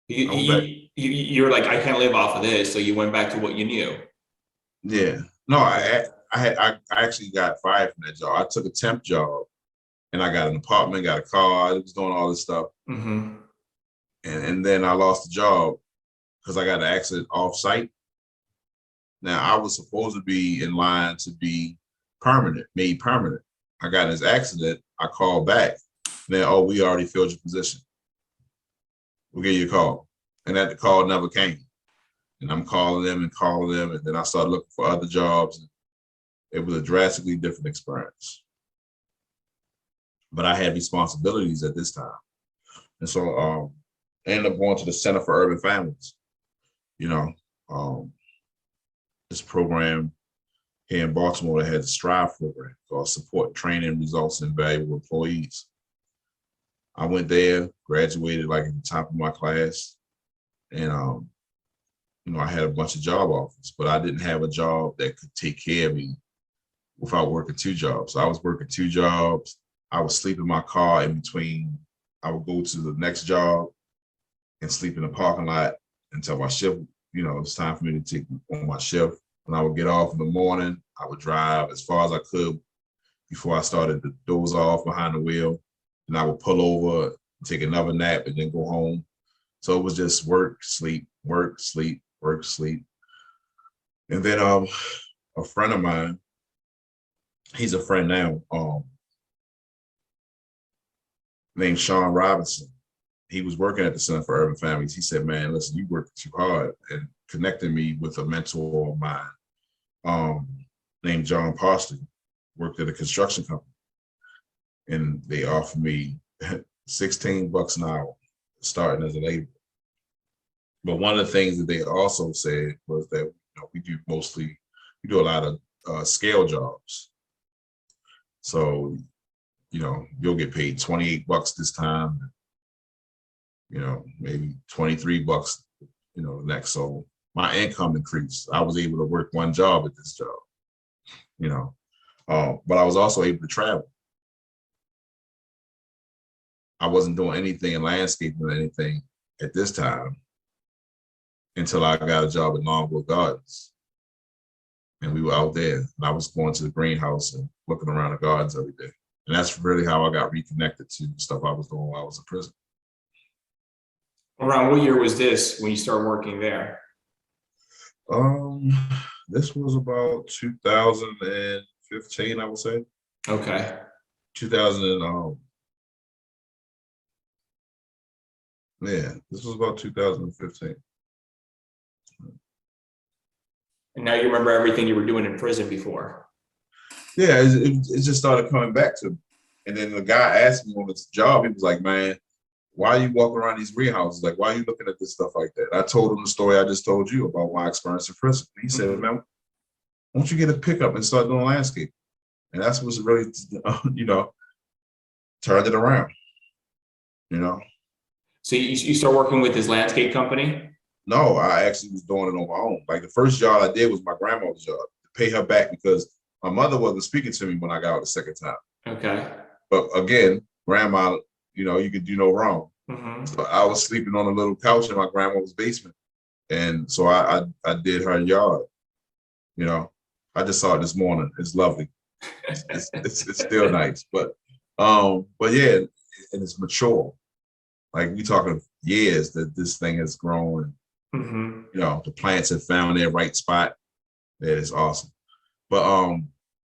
You're like, I can't live off of this, so you went back to what you knew. Yeah. No, I actually got fired from that job. I took a temp job, and I got an apartment, got a car. I was doing all this stuff, and then I lost the job because I got an accident off-site. Now, I was supposed to be in line to be made permanent. I got in this accident. I called back. Then, oh, we already filled your position. We'll give you a call. And that call never came. And I'm calling them, and then I started looking for other jobs. It was a drastically different experience. But I had responsibilities at this time. And so I ended up going to the Center for Urban Families, you know, this program here in Baltimore that had the Strive program called Support Training Results in Valuable Employees. I went there, graduated like at the top of my class, and I had a bunch of job offers, but I didn't have a job that could take care of me without working two jobs. So I was working two jobs. I would sleep in my car in between. I would go to the next job and sleep in the parking lot until my shift, it's time for me to take on my shift. When I would get off in the morning, I would drive as far as I could before I started to doze off behind the wheel. And I would pull over, take another nap, and then go home. So it was just work, sleep, work, sleep, work, sleep. And then a friend of mine, he's a friend now, named Sean Robinson. He was working at the Center for Urban Families. He said, man, listen, you work too hard, and connected me with a mentor of mine named John Parsley, worked at a construction company. And they offered me $16 an hour starting as a laborer. But one of the things that they also said was that we do a lot of scale jobs. So, you'll get paid $28 this time, maybe $23, next. So my income increased. I was able to work one job at this job, but I was also able to travel. I wasn't doing anything in landscaping or anything at this time until I got a job at Longwood Gardens. And we were out there, and I was going to the greenhouse and looking around the gardens every day. And that's really how I got reconnected to the stuff I was doing while I was in prison. Around what year was this when you started working there? This was about 2015, I would say. Okay. 2000 this was about 2015. And now you remember everything you were doing in prison before. Yeah, it just started coming back to me. And then the guy asked me on this job, he was like, man, why are you walking around these greenhouses? Like, why are you looking at this stuff like that? I told him the story I just told you about my experience in prison. He said, man, why don't you get a pickup and start doing landscape? And that's what's really, turned it around, So you start working with his landscape company? No, I actually was doing it on my own. Like the first job I did was my grandmother's job, to pay her back because my mother wasn't speaking to me when I got out the second time. Okay. But again, grandma, you could do no wrong. Mm-hmm. So I was sleeping on a little couch in my grandmother's basement. And so I did her yard. I just saw it this morning. It's lovely. It's still nice. But yeah, and it's mature. Like we talking years that this thing has grown. Mm-hmm. The plants have found their right spot. That is awesome. But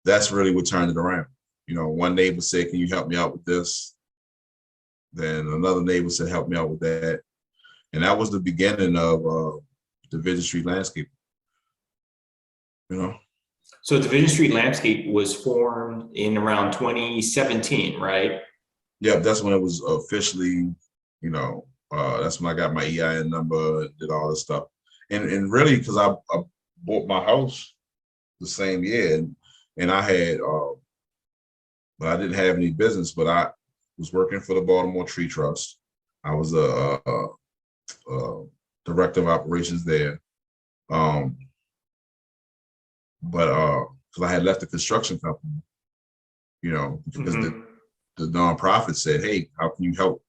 that's really what turned it around. One neighbor said, can you help me out with this? Then another neighbor said, help me out with that. And that was the beginning of Division Street Landscape. So Division Street Landscape was formed in around 2017, right? Yeah, that's when it was officially, that's when I got my EIN number and did all this stuff. And really, because I bought my house the same year, and I had, but I didn't have any business, but I was working for the Baltimore Tree Trust. I was a director of operations there. But because I had left the construction company, because Mm-hmm. the nonprofit said, hey, how can you help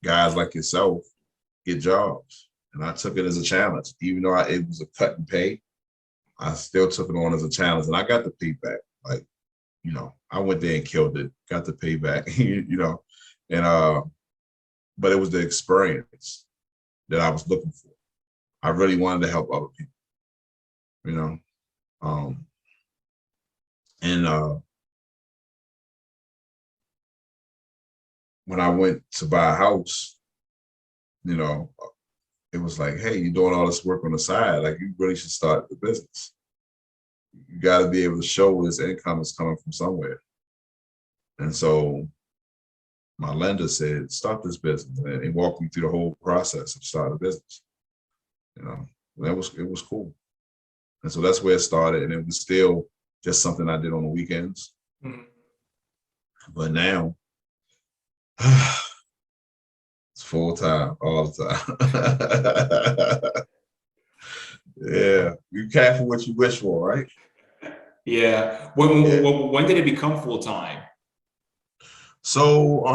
guys like yourself get jobs? And I took it as a challenge. Even though it was a cut in pay, I still took it on as a challenge, and I got the pay back. Like, I went there and killed it, got the pay back, and but it was the experience that I was looking for. I really wanted to help other people, and when I went to buy a house, it was like, hey, you're doing all this work on the side. Like, you really should start the business. You got to be able to show this income is coming from somewhere. And so my lender said, start this business, and walked me through the whole process of starting a business. You know, it was cool. And so that's where it started. And it was still just something I did on the weekends. Mhm. But now it's full time all the time. Yeah. Be careful what you wish for, right? Yeah. Yeah. When did it become full time? So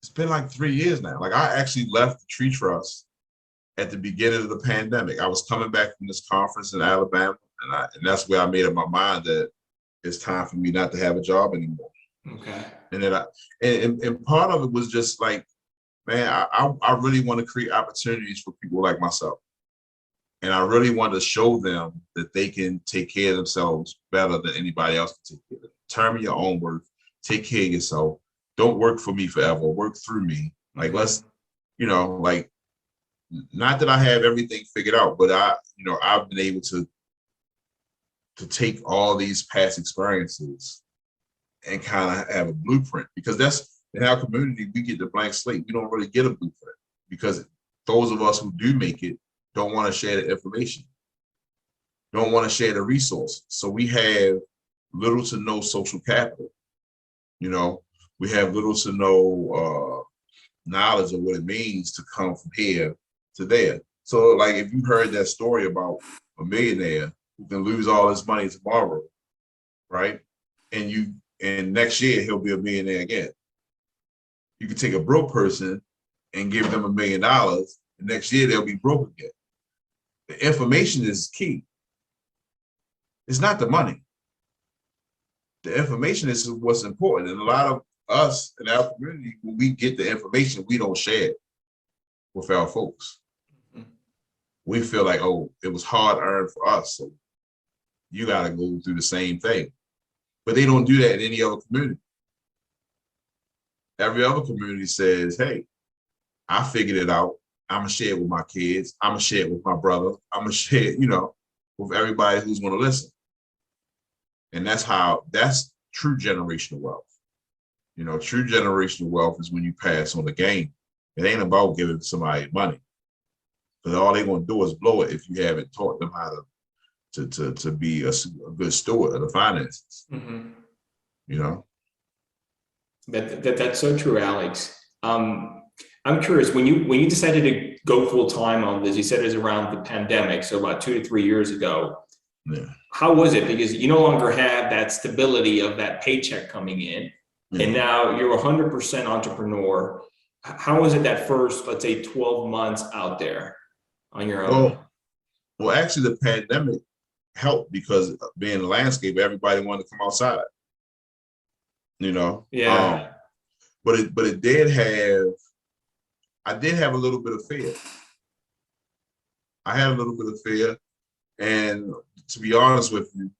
it's been like 3 years now. Like I actually left the tree trust at the beginning of the pandemic. I was coming back from this conference in Alabama, and that's where I made up my mind that it's time for me not to have a job anymore. Okay. And then and part of it was just like, man, I really want to create opportunities for people like myself. And I really want to show them that they can take care of themselves better than anybody else can take care of them. Determine your own worth, take care of yourself. Don't work for me forever, work through me. Like, let's, like, not that I have everything figured out, but I've been able to take all these past experiences and kind of have a blueprint, because that's in our community, we get the blank slate. We don't really get a blueprint because those of us who do make it don't want to share the information, don't want to share the resources. So we have little to no social capital. We have little to no knowledge of what it means to come from here to there. So like if you heard that story about a millionaire who can lose all his money tomorrow, right? And next year he'll be a millionaire again. You can take a broke person and give them $1 million, and next year they'll be broke again. The information is key. It's not the money. The information is what's important. And a lot of us in our community, when we get the information, we don't share it with our folks. We feel like, oh, it was hard earned for us, so you got to go through the same thing. But they don't do that in any other community. Every other community says, hey, I figured it out. I'm going to share it with my kids. I'm going to share it with my brother. I'm going to share it, with everybody who's going to listen. And that's true generational wealth. True generational wealth is when you pass on the game. It ain't about giving somebody money, because all they're going to do is blow it if you haven't taught them how to be a good steward of the finances. That's so true, Alex. I'm curious, when you decided to go full time on this, you said it was around the pandemic, so about 2 to 3 years ago. Yeah. How was it? Because you no longer have that stability of that paycheck coming in, and now you're 100% entrepreneur. How was it that first, let's say, 12 months out there on your own? Well, actually, the pandemic helped because being a landscaper, everybody wanted to come outside. Yeah. But it did have. I did have a little bit of fear. I had a little bit of fear, and to be honest with you,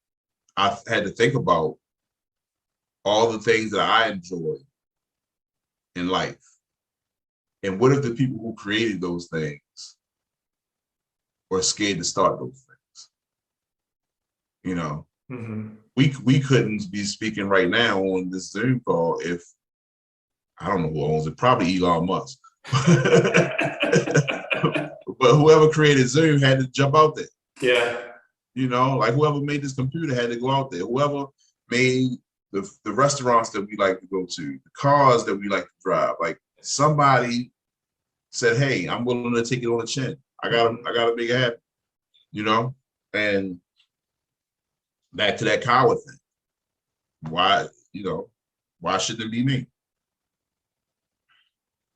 I had to think about all the things that I enjoy in life. And what if the people who created those things were scared to start those things? We couldn't be speaking right now on this Zoom call if, I don't know who owns it, probably Elon Musk. But whoever created Zoom had to jump out there. Yeah. Like whoever made this computer had to go out there. Whoever made the restaurants that we like to go to, the cars that we like to drive, like somebody said, hey, I'm willing to take it on the chin. I gotta make it happen. And back to that coward thing. Why shouldn't it be me?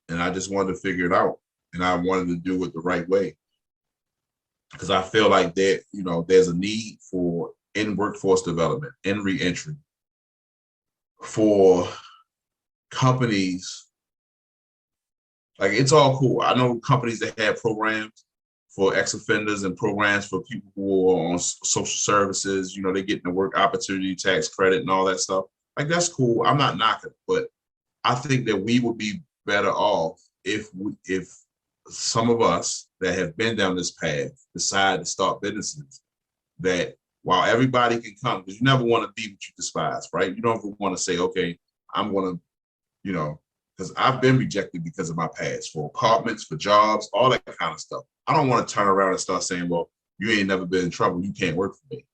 And I just wanted to figure it out, and I wanted to do it the right way, because I feel like that, there's a need for in workforce development, in reentry, for companies. Like, it's all cool. I know companies that have programs for ex-offenders and programs for people who are on social services. They're getting the work opportunity tax credit and all that stuff. Like, that's cool. I'm not knocking, but I think that we would be better off if some of us that have been down this path decide to start businesses, that while everybody can come, because you never want to be what you despise, right? You don't ever want to say, okay, I'm going to, because I've been rejected because of my past, for apartments, for jobs, all that kind of stuff. I don't want to turn around and start saying, well, you ain't never been in trouble, you can't work for me.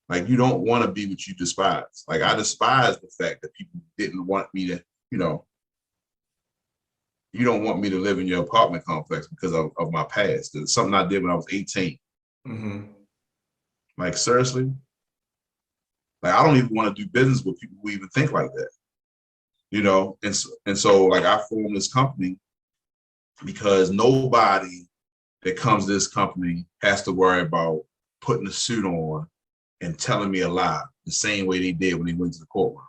Like, you don't want to be what you despise. Like, I despise the fact that people didn't want me to, you know, you don't want me to live in your apartment complex because of my past. It's something I did when I was 18. Mm-hmm. Like, seriously? Like, I don't even want to do business with people who even think like that, you know? And so like, I formed this company because nobody that comes to this company has to worry about putting a suit on and telling me a lie the same way they did when they went to the courtroom.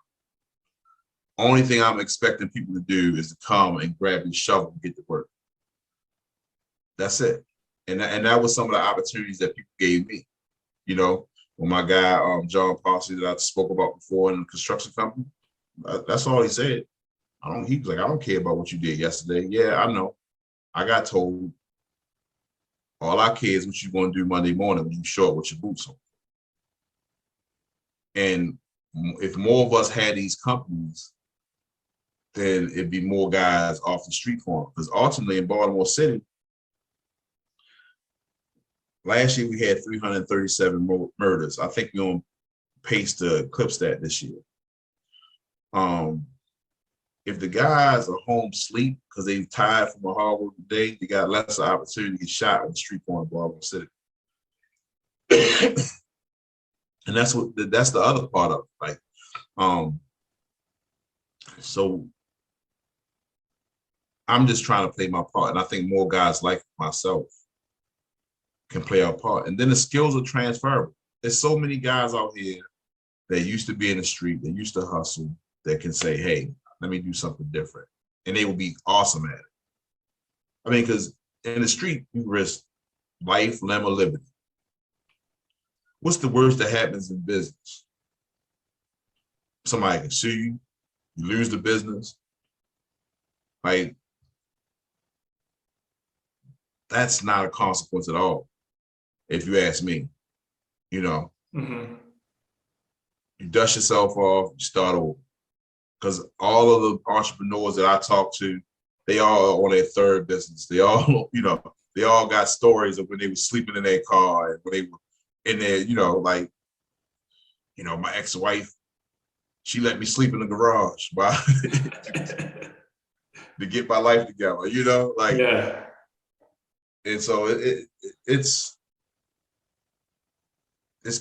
Only thing I'm expecting people to do is to come and grab your shovel and get to work. That's it. And that was some of the opportunities that people gave me. You know, when my guy, John Posse, that I spoke about before in the construction company, that's all he said. He was like, I don't care about what you did yesterday. Yeah, I know. I got told, all I care is what you're going to do Monday morning when you show up with your boots on. And if more of us had these companies, then it'd be more guys off the street for them. Because ultimately in Baltimore City, last year we had 337 murders. I think we're on pace to eclipse that this year. If the guys are home sleep because they're tired from a hard work day, they got less opportunity to get shot on the street corner of Baltimore City. And that's the other part of it. Like, so I'm just trying to play my part. And I think more guys like myself can play our part. And then the skills are transferable. There's so many guys out here that used to be in the street, that used to hustle, that can say, hey, let me do something different. And they will be awesome at it. I mean, because in the street, you risk life, limb, or liberty. What's the worst that happens in business? Somebody can sue you, you lose the business. Like, that's not a consequence at all, if you ask me. You know, mm-hmm. You dust yourself off, you start over. Because all of the entrepreneurs that I talk to, they all are on their third business. They all, you know, they all got stories of when they were sleeping in their car and when they were in there, you know, like, you know, my ex-wife, she let me sleep in the garage to get my life together, you know, like, yeah. And so it's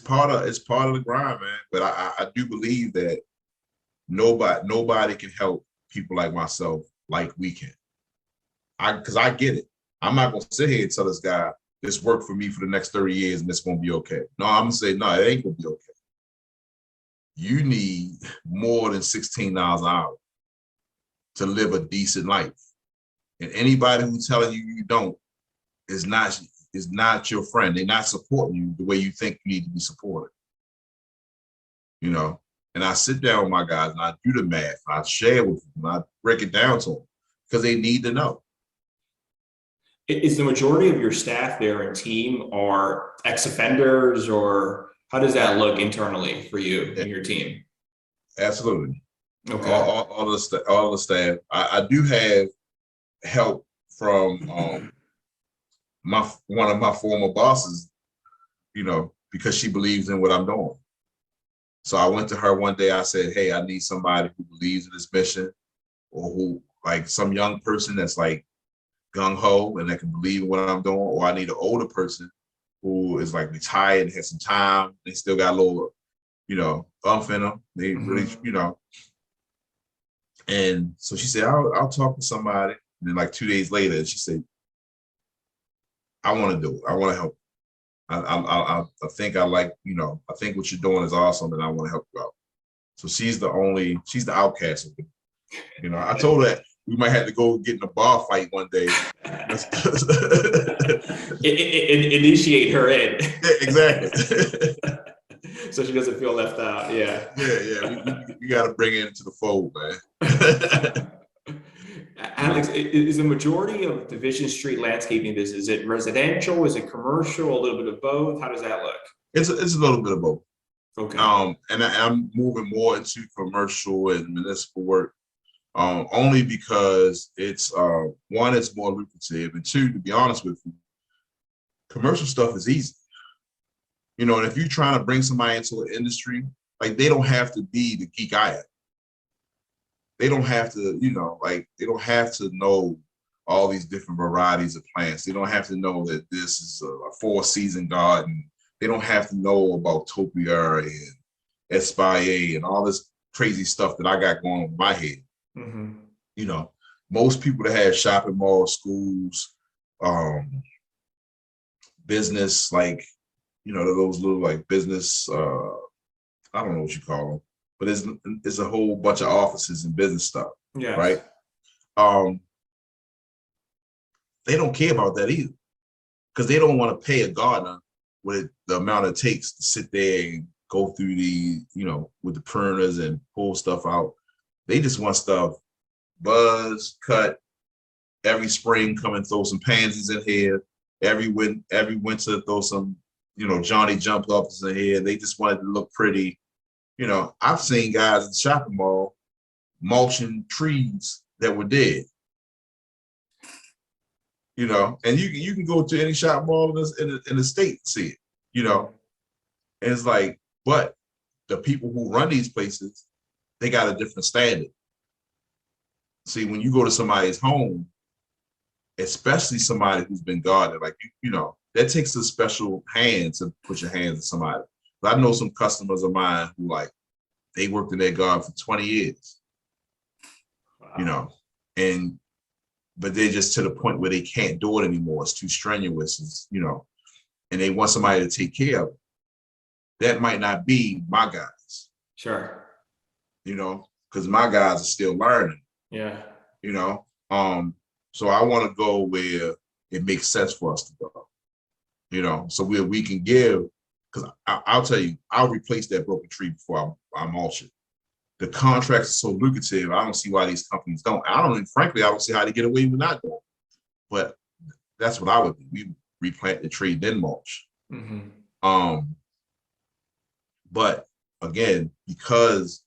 part of the grind, man. But I do believe that nobody can help people like myself like we can. Because I get it. I'm not gonna sit here and tell this guy this worked for me for the next 30 years and it's gonna be okay. No, I'm gonna say no, it ain't gonna be okay. You need more than $16 an hour to live a decent life. And anybody who's telling you you don't is not your friend. They're not supporting you the way you think you need to be supported. You know, and I sit down with my guys and I do the math. I share with them. I break it down to them because they need to know. Is the majority of your staff there and team are ex-offenders, or how does that look internally for you and your team? Absolutely. Okay. All the staff. I do have help from one of my former bosses, you know, because she believes in what I'm doing. So I went to her one day, I said, hey, I need somebody who believes in this mission, or who, like, some young person that's like gung-ho and that can believe in what I'm doing, or I need an older person who is like retired and has some time. They still got a little, you know, umph in them. They really, you know. And so she said, I'll talk to somebody. And then like 2 days later, she said, I want to do it. I want to help. I think I like, you know, I think what you're doing is awesome and I want to help you out. So she's the outcast of it. You know, I told her we might have to go get in a bar fight one day. Initiate her in. Yeah, exactly. So she doesn't feel left out. Yeah. Yeah. We got to bring it into the fold, man. Alex, is the majority of Division Street landscaping business, is it residential? Is it commercial? A little bit of both? How does that look? It's a little bit of both. Okay. And I'm moving more into commercial and municipal work. Only because it's one, it's more lucrative, and two, to be honest with you, commercial stuff is easy. You know, and if you're trying to bring somebody into an industry, like they don't have to be the geek I am. They don't have to, you know, like they don't have to know all these different varieties of plants. They don't have to know that this is a four-season garden. They don't have to know about topia and espalier and all this crazy stuff that I got going on in my head. Mm-hmm. You know, most people that have shopping malls, schools, business, like, you know, those little like business, I don't know what you call them, but it's a whole bunch of offices and business stuff, Yes. right? They don't care about that either, because they don't want to pay a gardener with the amount it takes to sit there and go through the, you know, with the pruners and pull stuff out. They just want stuff buzz, cut, every spring come and throw some pansies in here, every winter throw some, you know, Johnny jump ups in here. They just wanted to look pretty. You know, I've seen guys at the shopping mall mulching trees that were dead. You know, and you can go to any shopping mall in the state and see it. You know, and it's like, but the people who run these places, they got a different standard. See, when you go to somebody's home, especially somebody who's been guarded, like, you know, that takes a special hand to put your hands on somebody. But I know some customers of mine who, like, they worked in their garden for 20 years, wow. You know, but they're just to the point where they can't do it anymore. It's too strenuous, it's, you know, and they want somebody to take care of it. That might not be my guys. Sure. You know, because my guys are still learning. Yeah. You know, so I want to go where it makes sense for us to go. You know, so where we can give, because I'll tell you, I'll replace that broken tree before I mulch it. The contracts are so lucrative, I don't see why these companies don't. Frankly, I don't see how they get away with not doing it. But that's what I would do. We replant the tree, then mulch. Mm-hmm. But again, because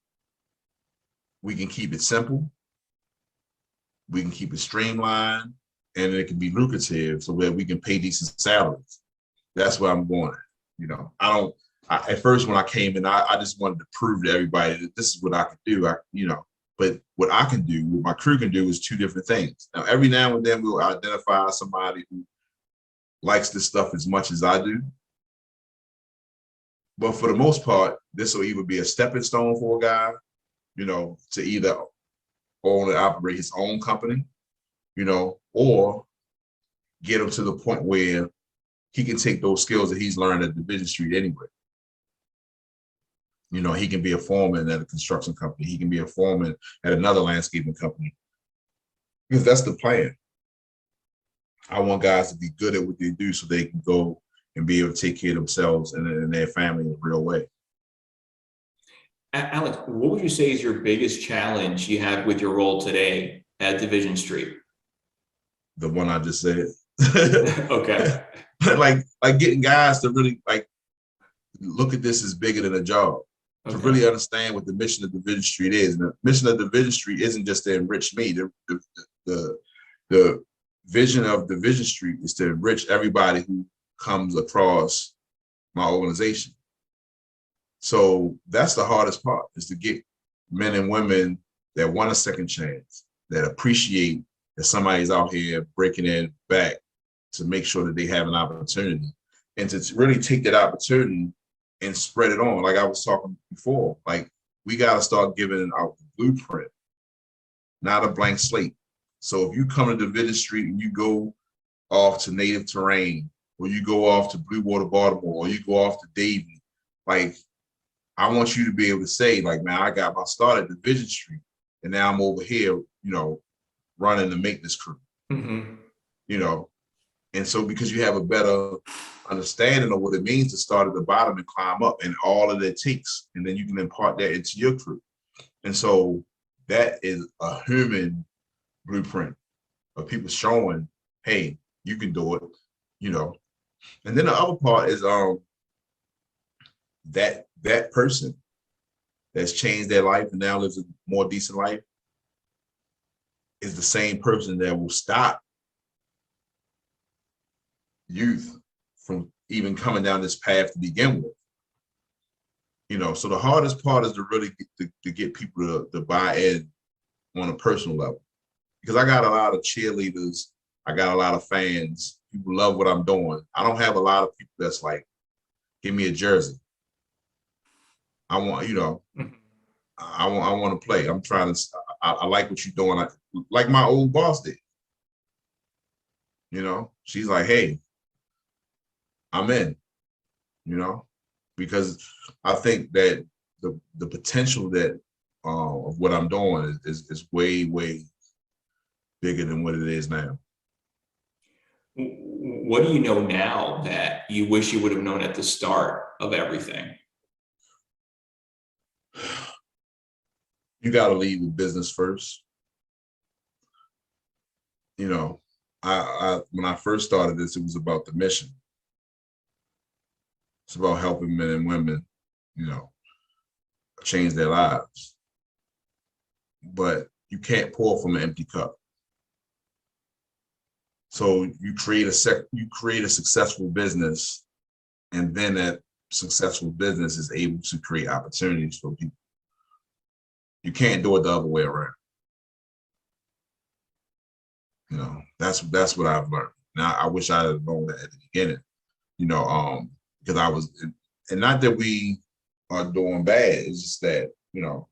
we can keep it simple, we can keep it streamlined, and it can be lucrative so that we can pay decent salaries. That's where I'm going. You know, at first when I came in, I just wanted to prove to everybody that this is what I could do. You know, but what I can do, what my crew can do, is two different things. Now, every now and then we'll identify somebody who likes this stuff as much as I do. But for the most part, this will either be a stepping stone for a guy, you know, to either own and operate his own company, you know, or get him to the point where he can take those skills that he's learned at Division Street anyway. You know, he can be a foreman at a construction company. He can be a foreman at another landscaping company. Because that's the plan. I want guys to be good at what they do so they can go and be able to take care of themselves and their family in a real way. Alex, what would you say is your biggest challenge you have with your role today at Division Street? The one I just said. Okay. like getting guys to really like look at this as bigger than a job. Okay. To really understand what the mission of Division Street is. And the mission of Division Street isn't just to enrich me. The vision of Division Street is to enrich everybody who comes across my organization. So that's the hardest part, is to get men and women that want a second chance, that appreciate that somebody's out here breaking their back to make sure that they have an opportunity, and to really take that opportunity and spread it on. Like I was talking before, like we got to start giving out the blueprint, not a blank slate. So if you come to Division Street and you go off to Native Terrain, or you go off to Blue Water, Baltimore, or you go off to Davie, like I want you to be able to say, like, man, I got my start at Division Street, and now I'm over here, you know, running the maintenance crew. Mm-hmm. You know, and so because you have a better understanding of what it means to start at the bottom and climb up, and all of that takes, and then you can impart that into your crew. And so that is a human blueprint of people showing, hey, you can do it, you know. And then the other part is that person that's changed their life and now lives a more decent life, is the same person that will stop youth from even coming down this path to begin with. You know, so the hardest part is to really get people to buy in on a personal level. Because I got a lot of cheerleaders, I got a lot of fans, people love what I'm doing. I don't have a lot of people that's like, give me a jersey. I want, you know, I want to play. I'm trying to, I like what you're doing. Like my old boss did. You know, she's like, hey, I'm in, you know, because I think that the potential that of what I'm doing is way, way bigger than what it is now. What do you know now that you wish you would have known at the start of everything? You got to lead with business first. You know, I when I first started this, it was about the mission. It's about helping men and women, you know, change their lives. But you can't pour from an empty cup. So you create a successful business, and then that successful business is able to create opportunities for people. You can't do it the other way around. You know, that's what I've learned. Now I wish I had known that at the beginning, you know, because I was, and not that we are doing bad, it's just that, you know,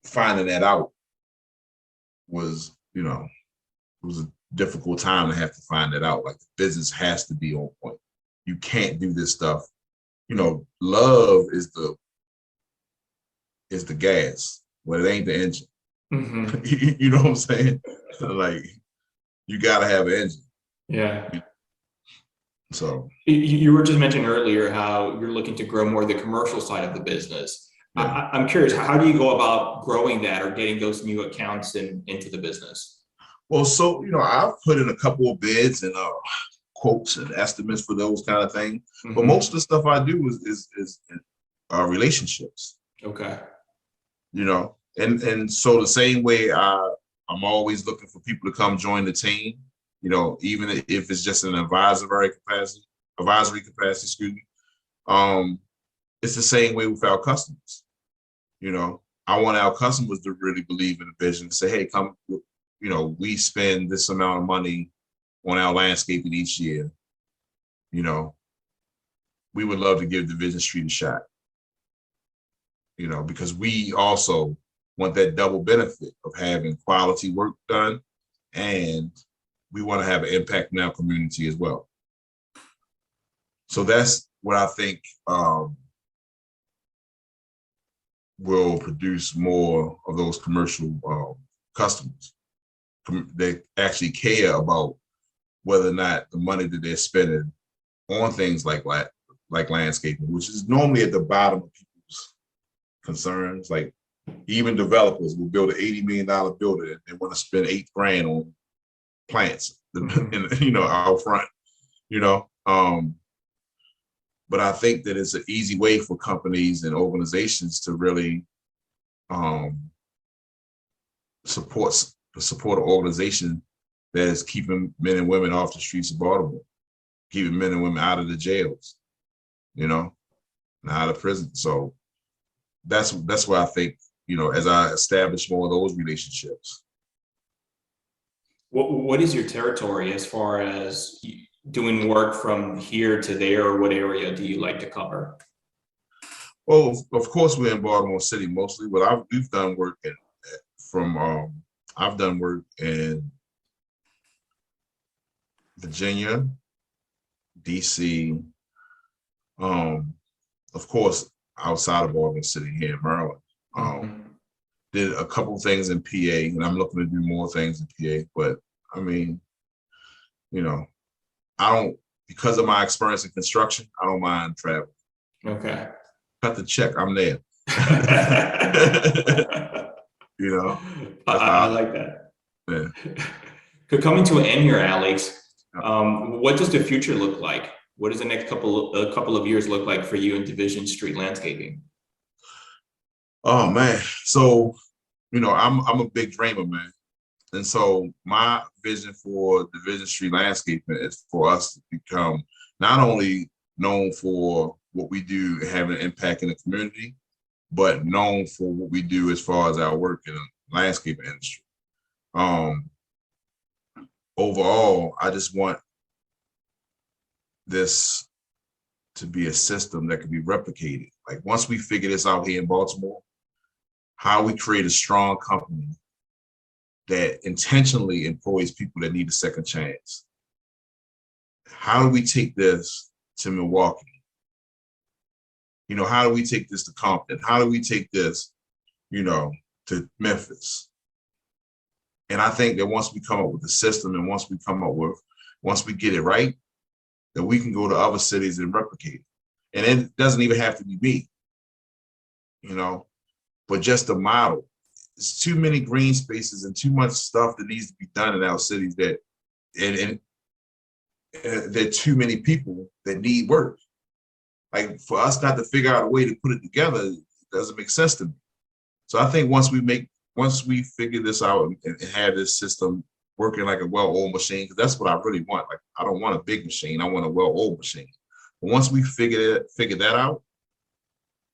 finding that out was, you know, it was a difficult time to have to find that out. Like, the business has to be on point. You can't do this stuff. You know, love is the gas, but it ain't the engine. You know what I'm saying? Like, you gotta have an engine. Yeah. So you were just mentioning earlier how you're looking to grow more the commercial side of the business. Yeah. I'm curious, how do you go about growing that or getting those new accounts into the business? Well, so, you know, I've put in a couple of bids and quotes and estimates for those kind of things. But most of the stuff I do is relationships. Okay. You know, and so the same way I'm always looking for people to come join the team, you know, even if it's just an advisory capacity, excuse me. It's the same way with our customers. You know, I want our customers to really believe in the vision and say, hey, come, you know, we spend this amount of money on our landscaping each year. You know, we would love to give Division Street a shot. You know, because we also want that double benefit of having quality work done, and we want to have an impact in our community as well. So that's what I think will produce more of those commercial customers. They actually care about whether or not the money that they're spending on things like landscaping, which is normally at the bottom of people's concerns. Like, even developers will build an $80 million building and they want to spend $8 grand on plants, and, you know, out front, you know. But I think that it's an easy way for companies and organizations to really support an organization that is keeping men and women off the streets of Baltimore, keeping men and women out of the jails, you know, and out of prison. So that's why I think, you know, as I establish more of those relationships. What is your territory as far as doing work from here to there, or what area do you like to cover? Well, of course, we're in Baltimore City mostly, but we've done work I've done work in Virginia, DC, of course, outside of Baltimore City here in Maryland. Did a couple things in PA, and I'm looking to do more things in PA. But I mean, you know, because of my experience in construction, I don't mind traveling. Okay. Cut the check, I'm there. You know, I like that. Yeah. Coming to an end here, Alex, what does the future look like? What does the next couple of years look like for you in Division Street Landscaping? Oh man, so I'm a big dreamer, man. And so my vision for Division Street Landscaping is for us to become not only known for what we do and have an impact in the community, but known for what we do as far as our work in the landscaping industry. Overall, I just want this to be a system that can be replicated. Like once we figure this out here in Baltimore, how we create a strong company that intentionally employs people that need a second chance. How do we take this to Milwaukee? How do we take this to Compton? How do we take this, to Memphis? And I think that once we come up with a system and once we get it right, that we can go to other cities and replicate it. And it doesn't even have to be me, but just a model. There's too many green spaces and too much stuff that needs to be done in our cities and there are too many people that need work. Like for us not to figure out a way to put it together, it doesn't make sense to me. So I think once we figure this out and have this system working like a well-oiled machine, because that's what I really want. Like I don't want a big machine, I want a well-oiled machine. But once we figure that out,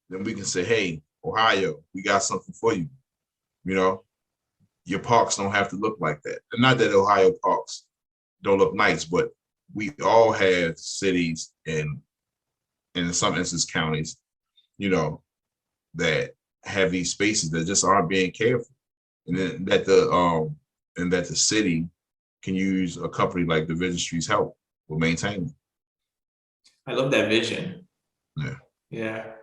then we can say, hey, Ohio, we got something for you. Your parks don't have to look like that. And not that Ohio parks don't look nice, but we all have cities and in some instances counties, that have these spaces that just aren't being cared for. And then that the city can use a company like Division Street's help with maintaining. I love that vision. Yeah. Yeah.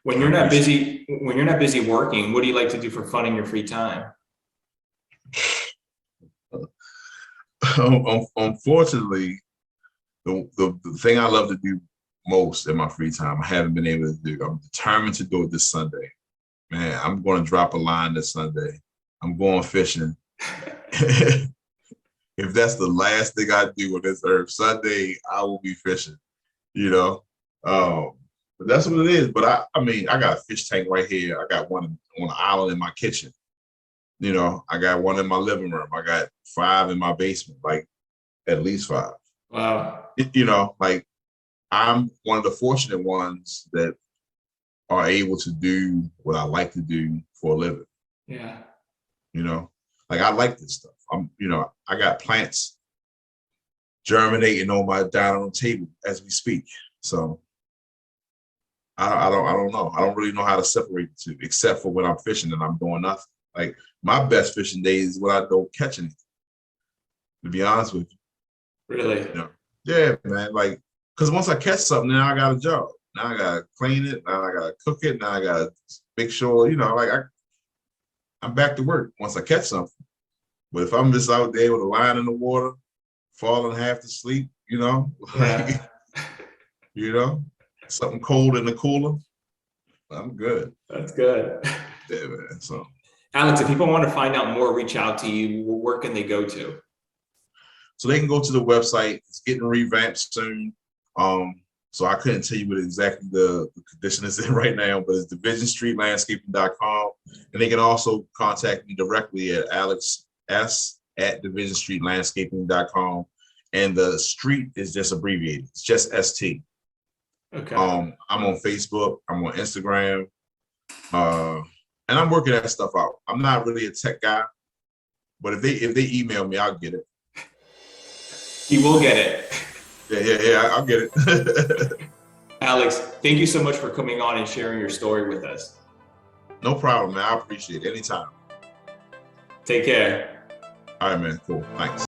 When you're not busy working, what do you like to do for fun in your free time? Unfortunately, the thing I love to do most in my free time, I haven't been able to do. I'm determined to do it this Sunday. Man, I'm going to drop a line this Sunday. I'm going fishing. If that's the last thing I do on this earth, Sunday, I will be fishing, But that's what it is. But I got a fish tank right here. I got one on the island in my kitchen. I got one in my living room. I got 5 in my basement, like at least 5. Wow. Like I'm one of the fortunate ones that are able to do what I like to do for a living. Yeah. Like I like this stuff. I got plants germinating on my dining room table as we speak. So I don't know. I don't really know how to separate the two, except for when I'm fishing and I'm doing nothing. Like my best fishing days is when I don't catch anything, to be honest with you. Really? Yeah, man. Like, because once I catch something, now I got a job. Now I gotta clean it. Now I gotta cook it. Now I gotta make sure, I'm back to work once I catch something. But if I'm just out there with a line in the water, falling half asleep, Yeah. Something cold in the cooler, I'm good. That's good. Yeah, man. So, Alex, if people want to find out more, reach out to you, where can they go to? So they can go to the website. It's getting revamped soon. So I couldn't tell you what exactly the condition is in right now, but it's divisionstreetlandscaping.com. And they can also contact me directly at alex@divisionstreetlandscaping.com. And the street is just abbreviated. It's just ST. Okay. I'm on Facebook. I'm on Instagram. And I'm working that stuff out. I'm not really a tech guy, but if they email me, I'll get it. You will get it. Yeah, I'll get it. Alex, thank you so much for coming on and sharing your story with us. No problem, man. I appreciate it. Anytime. Take care. All right, man. Cool. Thanks.